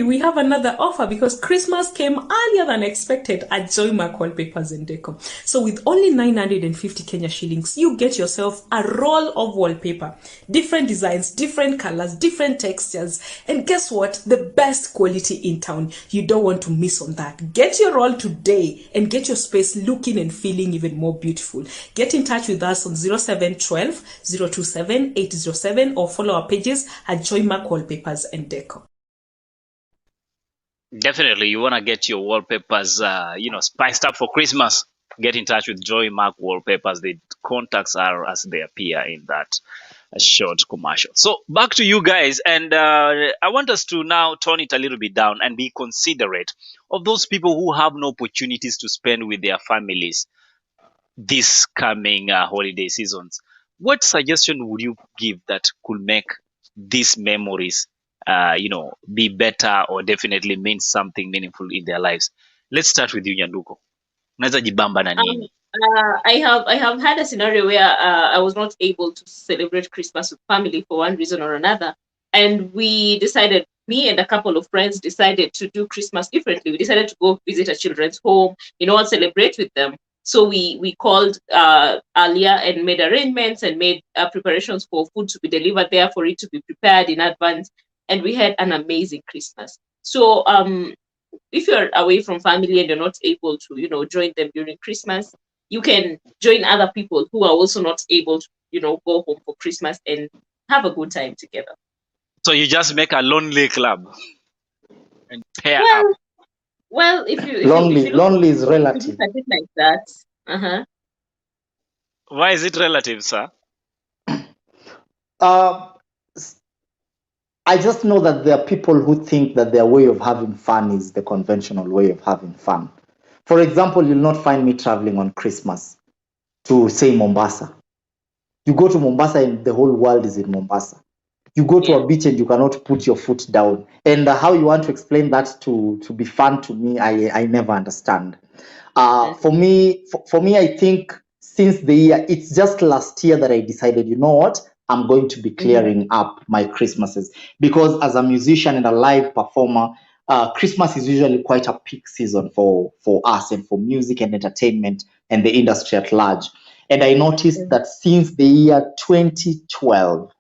[SPEAKER 5] We have another offer because Christmas came earlier than expected at Joymark Wallpapers and Deco. So with only 950 Kenya shillings, you get yourself a roll of wallpaper. Different designs, different colors, different textures. And guess what? The best quality in town. You don't want to miss on that. Get your roll today and get your space looking and feeling even more beautiful. Get in touch with us on 0712 027 807 or follow our pages at Joymark Wallpapers and Deco.
[SPEAKER 2] Definitely, you want to get your wallpapers, spiced up for Christmas. Get in touch with Joymark Wallpapers. The contacts are as they appear in that short commercial. So back to you guys, and I want us to now tone it a little bit down and be considerate of those people who have no opportunities to spend with their families this coming holiday seasons. What suggestion would you give that could make these memories be better or definitely mean something meaningful in their lives? Let's start with you, Nyanduko. Unaweza jibamba na nini?
[SPEAKER 3] I have had a scenario where I was not able to celebrate Christmas with family for one reason or another, and me and a couple of friends decided to do Christmas differently. We decided to go visit a children's home, and celebrate with them. So we called earlier and made arrangements and made preparations for food to be delivered there, for it to be prepared in advance. And we had an amazing Christmas. So if you're away from family and you're not able to, join them during Christmas, you can join other people who are also not able to, go home for Christmas and have a good time together.
[SPEAKER 2] So you just make a lonely club and pair up.
[SPEAKER 3] Well, if you
[SPEAKER 1] lonely is relative.
[SPEAKER 3] A bit like that.
[SPEAKER 2] Why is it relative, sir?
[SPEAKER 1] I just know that there are people who think that their way of having fun is the conventional way of having fun. For example, you'll not find me traveling on Christmas to, say, Mombasa. You go to Mombasa and the whole world is in Mombasa. You go to a beach and you cannot put your foot down. And how you want to explain that to be fun to me, I never understand. For me, I think since the year, it's just last year that I decided, you know what? I'm going to be clearing up my Christmases, because as a musician and a live performer, Christmas is usually quite a peak season for us and for music and entertainment and the industry at large. And I noticed that since the year 2012,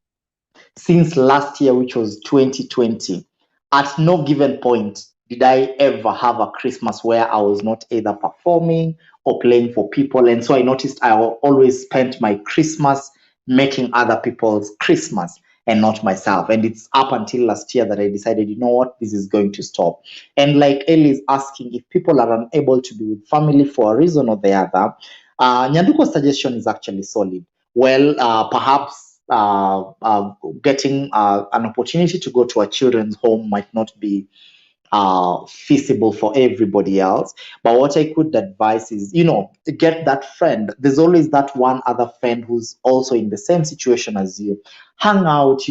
[SPEAKER 1] since last year, which was 2020, at no given point did I ever have a Christmas where I was not either performing or playing for people. And so I noticed I always spent my Christmas making other people's Christmas and not myself. And it's up until last year that I decided, you know what, this is going to stop. And like Ellie is asking, if people are unable to be with family for a reason or the other, Nyanduko's suggestion is actually solid. Well, perhaps getting an opportunity to go to a children's home might not be feasible for everybody else, but what I could advise is, get that friend. There's always that one other friend who's also in the same situation as you. Hang out,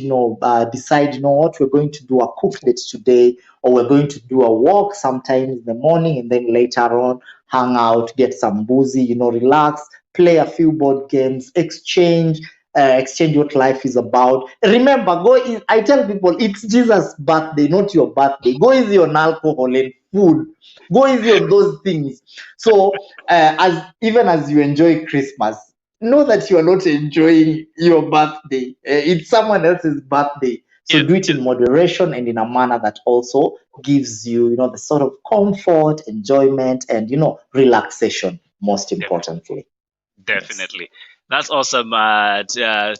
[SPEAKER 1] decide, what, we're going to do a cook date today, or we're going to do a walk sometime in the morning, and then later on hang out, get some boozy, relax, play a few board games, exchange what life is about. Remember, I tell people, it's Jesus' birthday, not your birthday. Go easy on alcohol and food. Go easy on those things. So, as you enjoy Christmas, know that you are not enjoying your birthday. It's someone else's birthday. So
[SPEAKER 2] Yes,
[SPEAKER 1] do it
[SPEAKER 2] yes,
[SPEAKER 1] in moderation and in a manner that also gives you, the sort of comfort, enjoyment, and, relaxation, most importantly. Yes.
[SPEAKER 2] definitely. That's awesome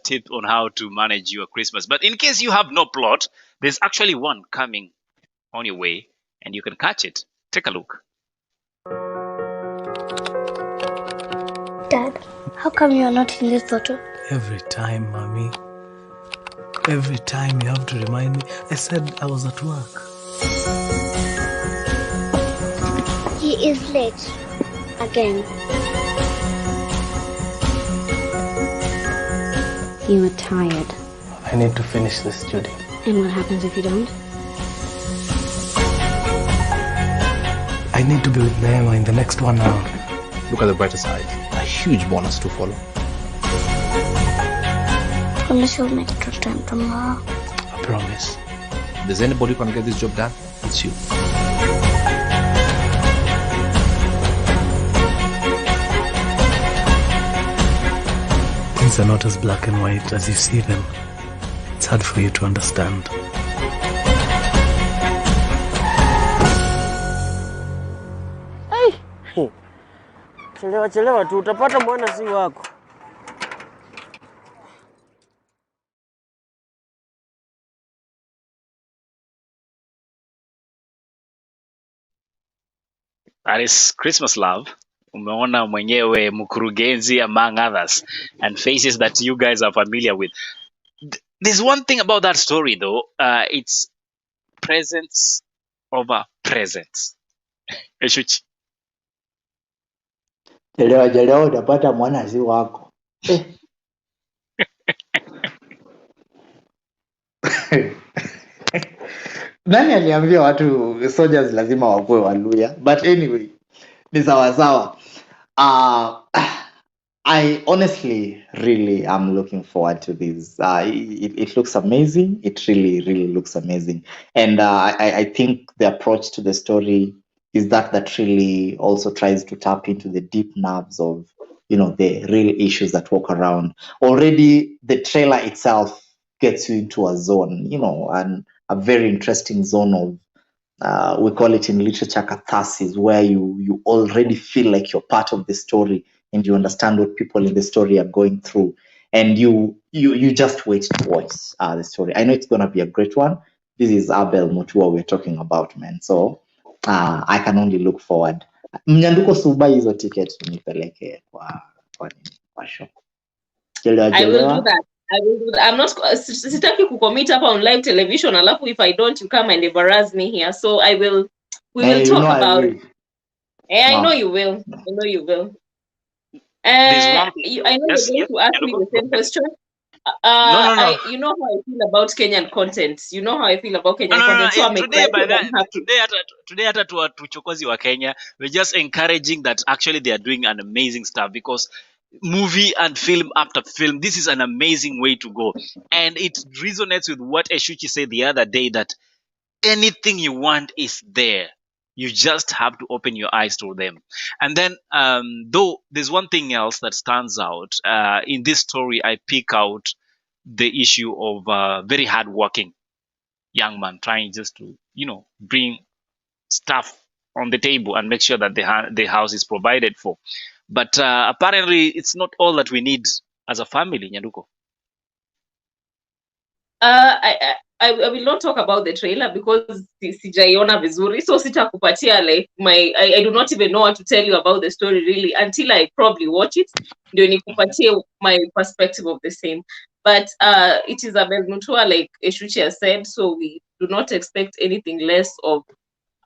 [SPEAKER 2] tip on how to manage your Christmas. But in case you have no plot, there's actually one coming on your way, and you can catch it. Take a look.
[SPEAKER 6] Dad, how come you're not in this photo?
[SPEAKER 7] Every time, Mommy. Every time you have to remind me. I said I was at work.
[SPEAKER 6] He is late. Again. You are tired.
[SPEAKER 7] I need to finish this, Judy.
[SPEAKER 6] And what happens if you don't?
[SPEAKER 7] I need to be with Neema in the next 1 hour.
[SPEAKER 8] Look at the brighter side. A huge bonus to follow.
[SPEAKER 6] Promise you'll make it on time tomorrow.
[SPEAKER 7] I promise.
[SPEAKER 8] If there's anybody who can get this job done, it's you.
[SPEAKER 7] Things are not as black and white as you see them. It's hard for you to understand.
[SPEAKER 9] Chelewa tu utapata mwana si wako.
[SPEAKER 2] That is Christmas love. Umeona mwenyewe mkurugenzi among others and faces that you guys are familiar with. There's one thing about that story though. It's presents over presents. Eshuchi.
[SPEAKER 1] Chelewa utapata mwana si wako. Nani aliambia watu soldiers lazima wakuwe Waluya? But anyway, ni sawasawa. I honestly really am looking forward to this. It looks amazing. It really, really looks amazing. And I think the approach to the story is that really also tries to tap into the deep nerves of, the real issues that walk around. Already, the trailer itself gets you into a zone, and a very interesting zone of, we call it in literature catharsis, where you already feel like you're part of the story and you understand what people in the story are going through, and you just wait to watch the story. I know it's gonna be a great one. This is Abel Mutua we're talking about, man. So I can only look forward. Mnyanduko suba hizo ticket nipeleke kwa show.
[SPEAKER 3] I will do that. I'm not sitaki kucommit hapa on live television alafu if I don't you come and embarrass me here. So we will talk about it. I know you will. I know you will. I know you're going to ask me the same question.
[SPEAKER 2] No.
[SPEAKER 3] You know how I feel about Kenyan content. You know how I feel about Kenyan content. So I'm
[SPEAKER 2] Today hata tuchokozi wa Kenya, we're just encouraging that actually they are doing an amazing stuff, because movie and film after film, this is an amazing way to go. And it resonates with what Eshuchi said the other day, that anything you want is there. You just have to open your eyes to them. And then, though there's one thing else that stands out in this story, I pick out the issue of a very hardworking young man trying just to, bring stuff on the table and make sure that the house is provided for. But apparently, it's not all that we need as a family, Nyanduko.
[SPEAKER 3] I will not talk about the trailer because sijaiona vizuri, so sitakupatia like I do not even know what to tell you about the story really until I probably watch it, ndio nikupatie my perspective of the same. But it is Abel Mutua, like Eshuchi has said, so we do not expect anything less of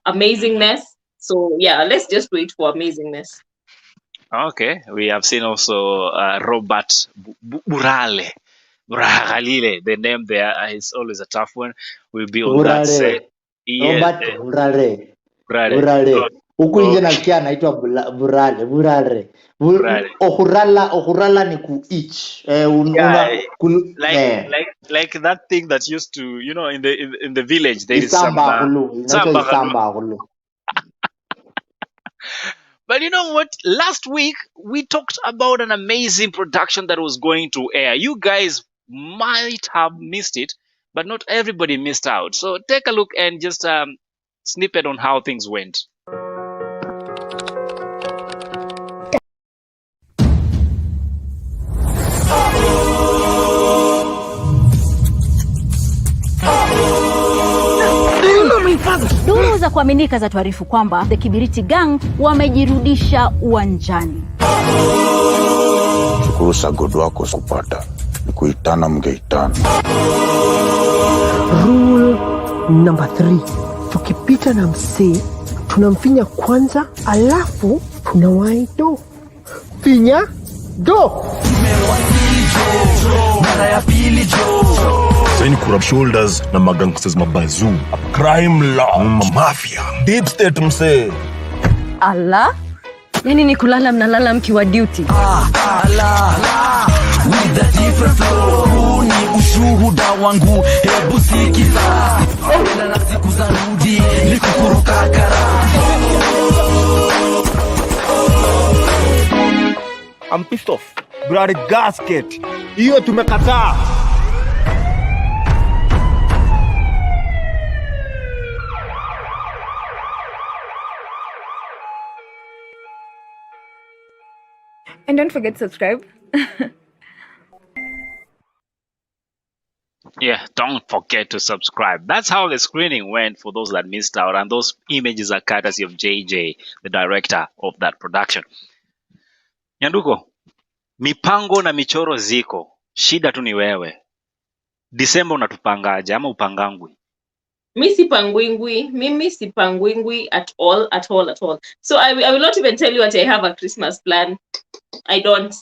[SPEAKER 3] amazingness. So yeah, let's just wait for amazingness.
[SPEAKER 2] Okay, we have seen also Robert Burale. The name there is always a tough one. Will be on that set.
[SPEAKER 1] Robert Burale. Huku nje nasikia anaitwa Burale. Ohurala ni kuich.
[SPEAKER 2] Like that thing that used to, in the village there is
[SPEAKER 1] some Samba.
[SPEAKER 2] But But you know what? Last week we talked about an amazing production that was going to air. You guys might have missed it, but not everybody missed out. So take a look and just snippet on how things went.
[SPEAKER 10] Duru za kuaminika za tuarifu kwamba The Kibiriti Gang wamejirudisha uwanjani.
[SPEAKER 11] Kurusa godo wako kupata ni kuitana mgeitana.
[SPEAKER 12] Rule number 3. Tukipita na msee, tunamfinya kwanza, alafu tunawahi do. Finya do.
[SPEAKER 13] Mara ya pili jo. Zaini kurab shoulders na magangsters mabazu. Crime law, mafia, deep state mse.
[SPEAKER 10] Allah, nini ni kulala mnalala mkiwa duty?
[SPEAKER 13] With a different flow, ni ushuhuda wangu, hebu sikiza. Na siku za rudi, ni kukuruka kara.
[SPEAKER 14] I'm pissed off. Bloody gasket. Hiyo tumekataa.
[SPEAKER 10] And don't forget to subscribe.
[SPEAKER 2] Yeah, don't forget to subscribe. That's how the screening went for those that missed out. And those images are courtesy of JJ, the director of that production. Nyanduko, mipango na michoro ziko. Shida tu ni wewe. Disemba unatupangaje ama upangangwi?
[SPEAKER 3] Mimi sipangwingwi at all. So I will not even tell you what I have a Christmas plan. I don't.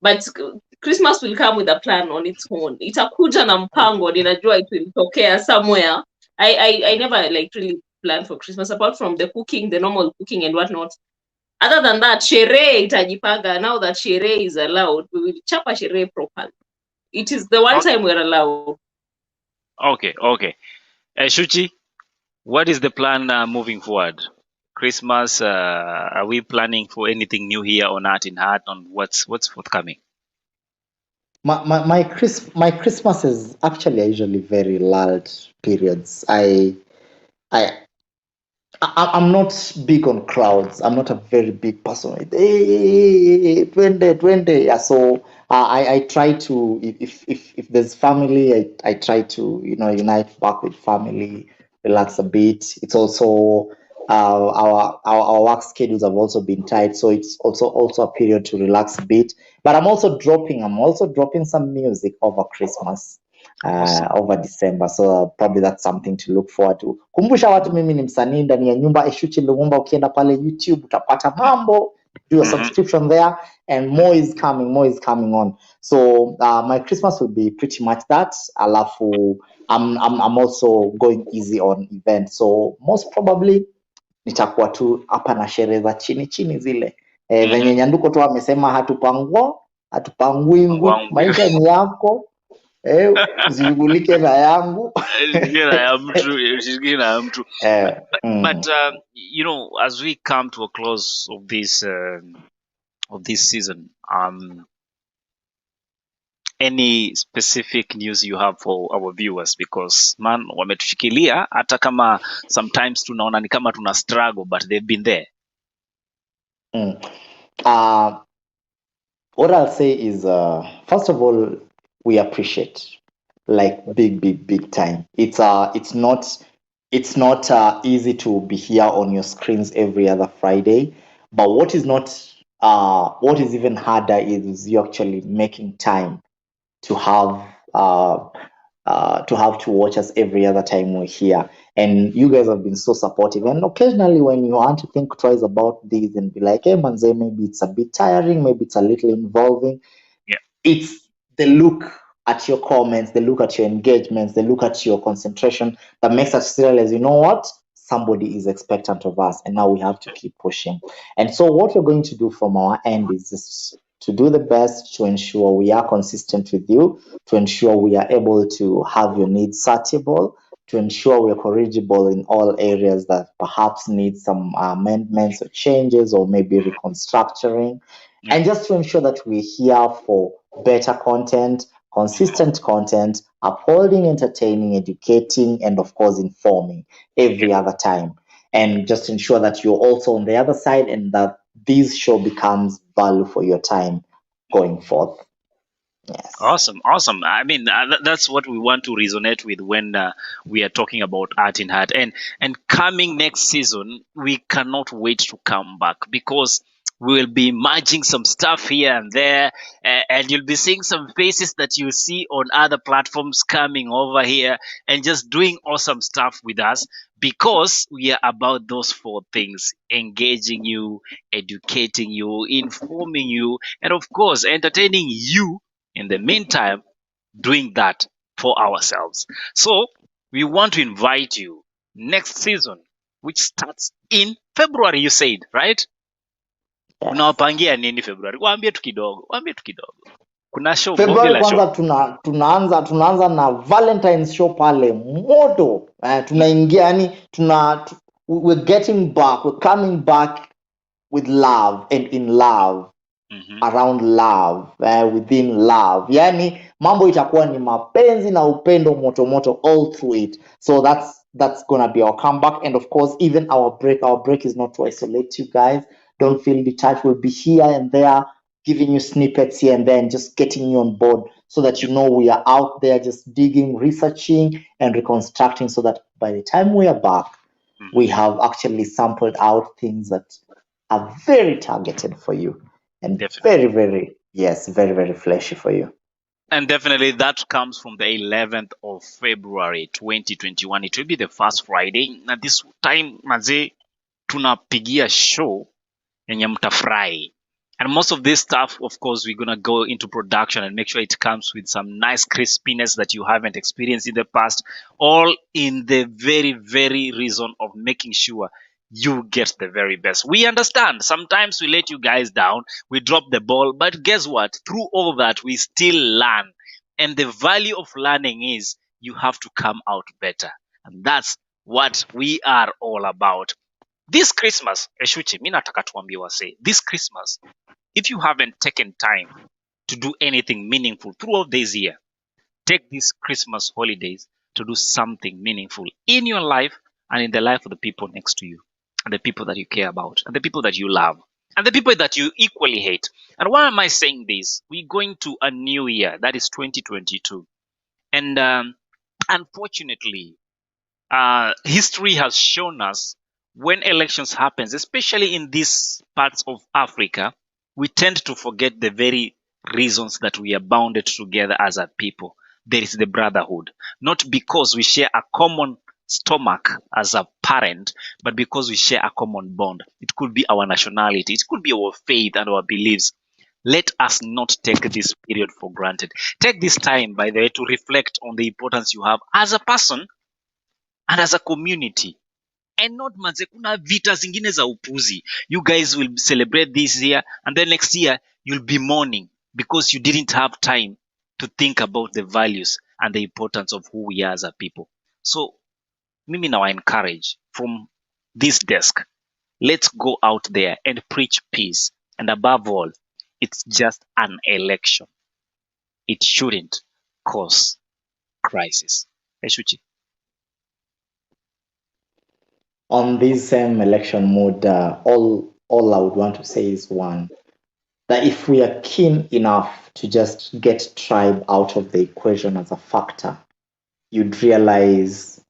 [SPEAKER 3] But Christmas will come with a plan on its own. Itakuja na mpango, ninajua it will tokea somewhere. I never like really plan for Christmas apart from the cooking, the normal cooking and whatnot. Other than that, sherehe itajipanga. Now that sherehe is allowed, we will chapa sherehe properly. It is the one time we're allowed.
[SPEAKER 2] Okay. Shuchi, what is the plan moving forward? Christmas, are we planning for anything new here on Heart in Heart on what's forthcoming?
[SPEAKER 1] My Christmas is actually usually very lulled periods. I'm not big on crowds. I'm not a very big person. Hey, 20. Yeah, so I try to, if there's family, I try to unite back with family, relax a bit. It's also our work schedules have also been tight, so it's also a period to relax a bit. But I'm also dropping some music over Christmas. Over December, so probably that's something to look forward to. Kumbusha watu mimi ni msanii ndani ya nyumba Eshuchi Lumumba. Ukienda pale YouTube utapata mambo, do a subscription there, and more is coming on. So my Christmas will be pretty much that. Alafu I'm also going easy on events, so most probably nitakuwa tu hapa na sherehe za chini zile venye Nyanduko tu amesema hatupangwi, maisha ni yako. Zigulike na yangu.
[SPEAKER 2] But as we come to a close of this season, any specific news you have for our viewers? Because man, wametushikilia hata kama sometimes tunaona ni kama tuna struggle, but they've been there.
[SPEAKER 1] What I'll say is, first of all, we appreciate, like big time. It's not easy to be here on your screens every other Friday, but what is even harder is you actually making time to have to watch us every other time we're here. And you guys have been so supportive. And occasionally when you want to think twice about this and be like, hey manze, maybe it's a bit tiring, maybe it's a little involving.
[SPEAKER 2] Yeah.
[SPEAKER 1] It's the look at your comments, the look at your engagements, the look at your concentration that makes us realize, you know what? Somebody is expectant of us, and now we have to keep pushing. And so what we're going to do from our end is just to do the best to ensure we are consistent with you, to ensure we are able to have your needs satiable, to ensure we're corrigible in all areas that perhaps need some amendments or changes or maybe reconstructuring, and just to ensure that we're here for better content, consistent content, upholding, entertaining, educating, and of course informing every other time. And just ensure that you're also on the other side and that this show becomes value for your time going forth. Yes.
[SPEAKER 2] Awesome. I mean, that's what we want to resonate with when we are talking about Art in Heart. And coming next season, we cannot wait to come back because we will be merging some stuff here and there, and you'll be seeing some faces that you see on other platforms coming over here and just doing awesome stuff with us because we are about those four things: engaging you, educating you, informing you, and of course, entertaining you. In the meantime, doing that for ourselves. So we want to invite you next season, which starts in February, you said, right? Unawapangia nini February? Waambie tu kidogo. Kuna show bonge
[SPEAKER 1] February
[SPEAKER 2] la
[SPEAKER 1] kwanza
[SPEAKER 2] show.
[SPEAKER 1] tunaanza na Valentine's show pale moto. Tunaingia yani we're getting back, we're coming back with love and in love. Around love, within love, yani mambo itakuwa ni mapenzi na upendo moto all through it. So that's gonna be our comeback, and of course even our break is not to isolate you guys. Don't feel detached. We'll be here and there giving you snippets here and there and just getting you on board so that you know we are out there just digging, researching, and reconstructing, so that by the time we are back, we have actually sampled out things that are very targeted for you. And very, very fleshy for you.
[SPEAKER 2] And definitely that comes from the 11th of February 2021. It will be the first Friday. At this time, mazee, tunapigia show yenye mtafurahi. And most of this stuff, of course, we're going to go into production and make sure it comes with some nice crispiness that you haven't experienced in the past. All in the very, very reason of making sure you get the very best. We understand sometimes we let you guys down, we drop the ball, but guess what? Through all that, we still learn. And the value of learning is you have to come out better. And that's what we are all about. This Christmas, Eshuchi, mi nataka tuambie wase, this Christmas, if you haven't taken time to do anything meaningful throughout this year, take these Christmas holidays to do something meaningful in your life and in the life of the people next to you, and the people that you care about, and the people that you love, and the people that you equally hate. And why am I saying this? We're going to a new year, that is 2022. And unfortunately, history has shown us when elections happens, especially in these parts of Africa, we tend to forget the very reasons that we are bounded together as a people. There is the brotherhood, not because we share a common stomach as a parent, but because we share a common bond. It could be our nationality, it could be our faith and our beliefs. Let us not take this period for granted. Take this time, by the way, to reflect on the importance you have as a person and as a community. And not manze, kuna vita zingine za upuzi. You guys will celebrate this year, and then next year you'll be mourning because you didn't have time to think about the values and the importance of who we are as a people. So mimi now I encourage from this desk, let's go out there and preach peace. And above all, it's just an election. It shouldn't cause crisis. Eshuchi.
[SPEAKER 1] On this same election mode, all I would want to say is one, that if we are keen enough to just get tribe out of the equation as a factor, you'd realize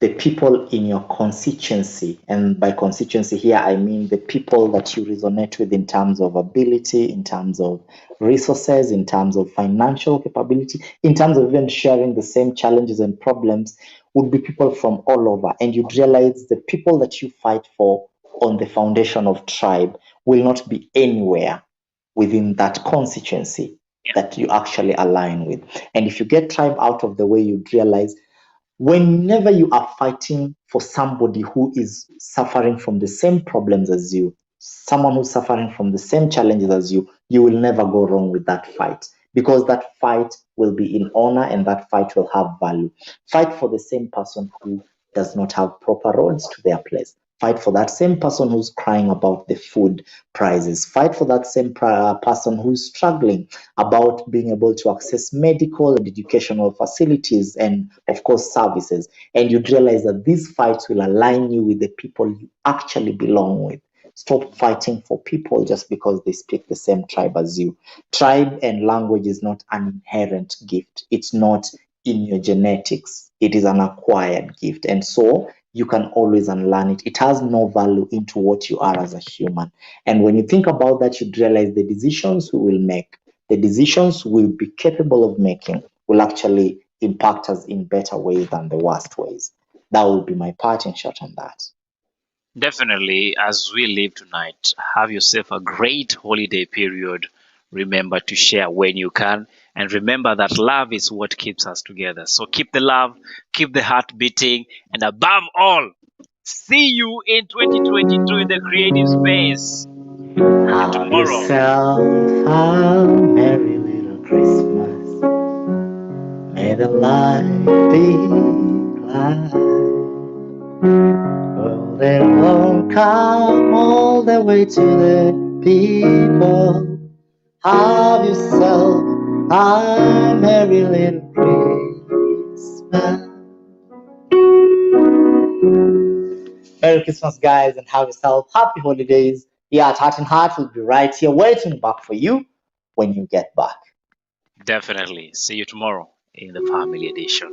[SPEAKER 1] the people in your constituency, and by constituency here, I mean the people that you resonate with in terms of ability, in terms of resources, in terms of financial capability, in terms of even sharing the same challenges and problems, would be people from all over. And you'd realize the people that you fight for on the foundation of tribe will not be anywhere within that constituency that you actually align with. And if you get tribe out of the way, you'd realize whenever you are fighting for somebody who is suffering from the same problems as you, someone who's suffering from the same challenges as you will never go wrong with that fight, because that fight will be in honor and that fight will have value. Fight for the same person who does not have proper roads to their place. Fight for that same person who's crying about the food prices. Fight for that same person who's struggling about being able to access medical and educational facilities and, of course, services. And you realize that these fights will align you with the people you actually belong with. Stop fighting for people just because they speak the same tribe as you. Tribe and language is not an inherent gift. It's not in your genetics. It is an acquired gift. And so you can always unlearn it. It has no value into what you are as a human. And when you think about that, you realize the decisions we will make, the decisions we'll be capable of making will actually impact us in better ways than the worst ways. That will be my parting shot on that.
[SPEAKER 2] Definitely, as we leave tonight, have yourself a great holiday period. Remember to share when you can, and remember that love is what keeps us together. So keep the love, keep the heart beating, and above all, see you in 2022 in the creative space.
[SPEAKER 1] Have
[SPEAKER 2] Tomorrow.
[SPEAKER 1] yourself a merry little Christmas. May the light be glad. Will it all come all the way to the people? Have yourself a merry little Christmas. Merry Christmas, guys, and have yourself happy holidays. Yeah, at Heart and Heart will be right here waiting back for you when you get back.
[SPEAKER 2] Definitely. See you tomorrow in the family edition.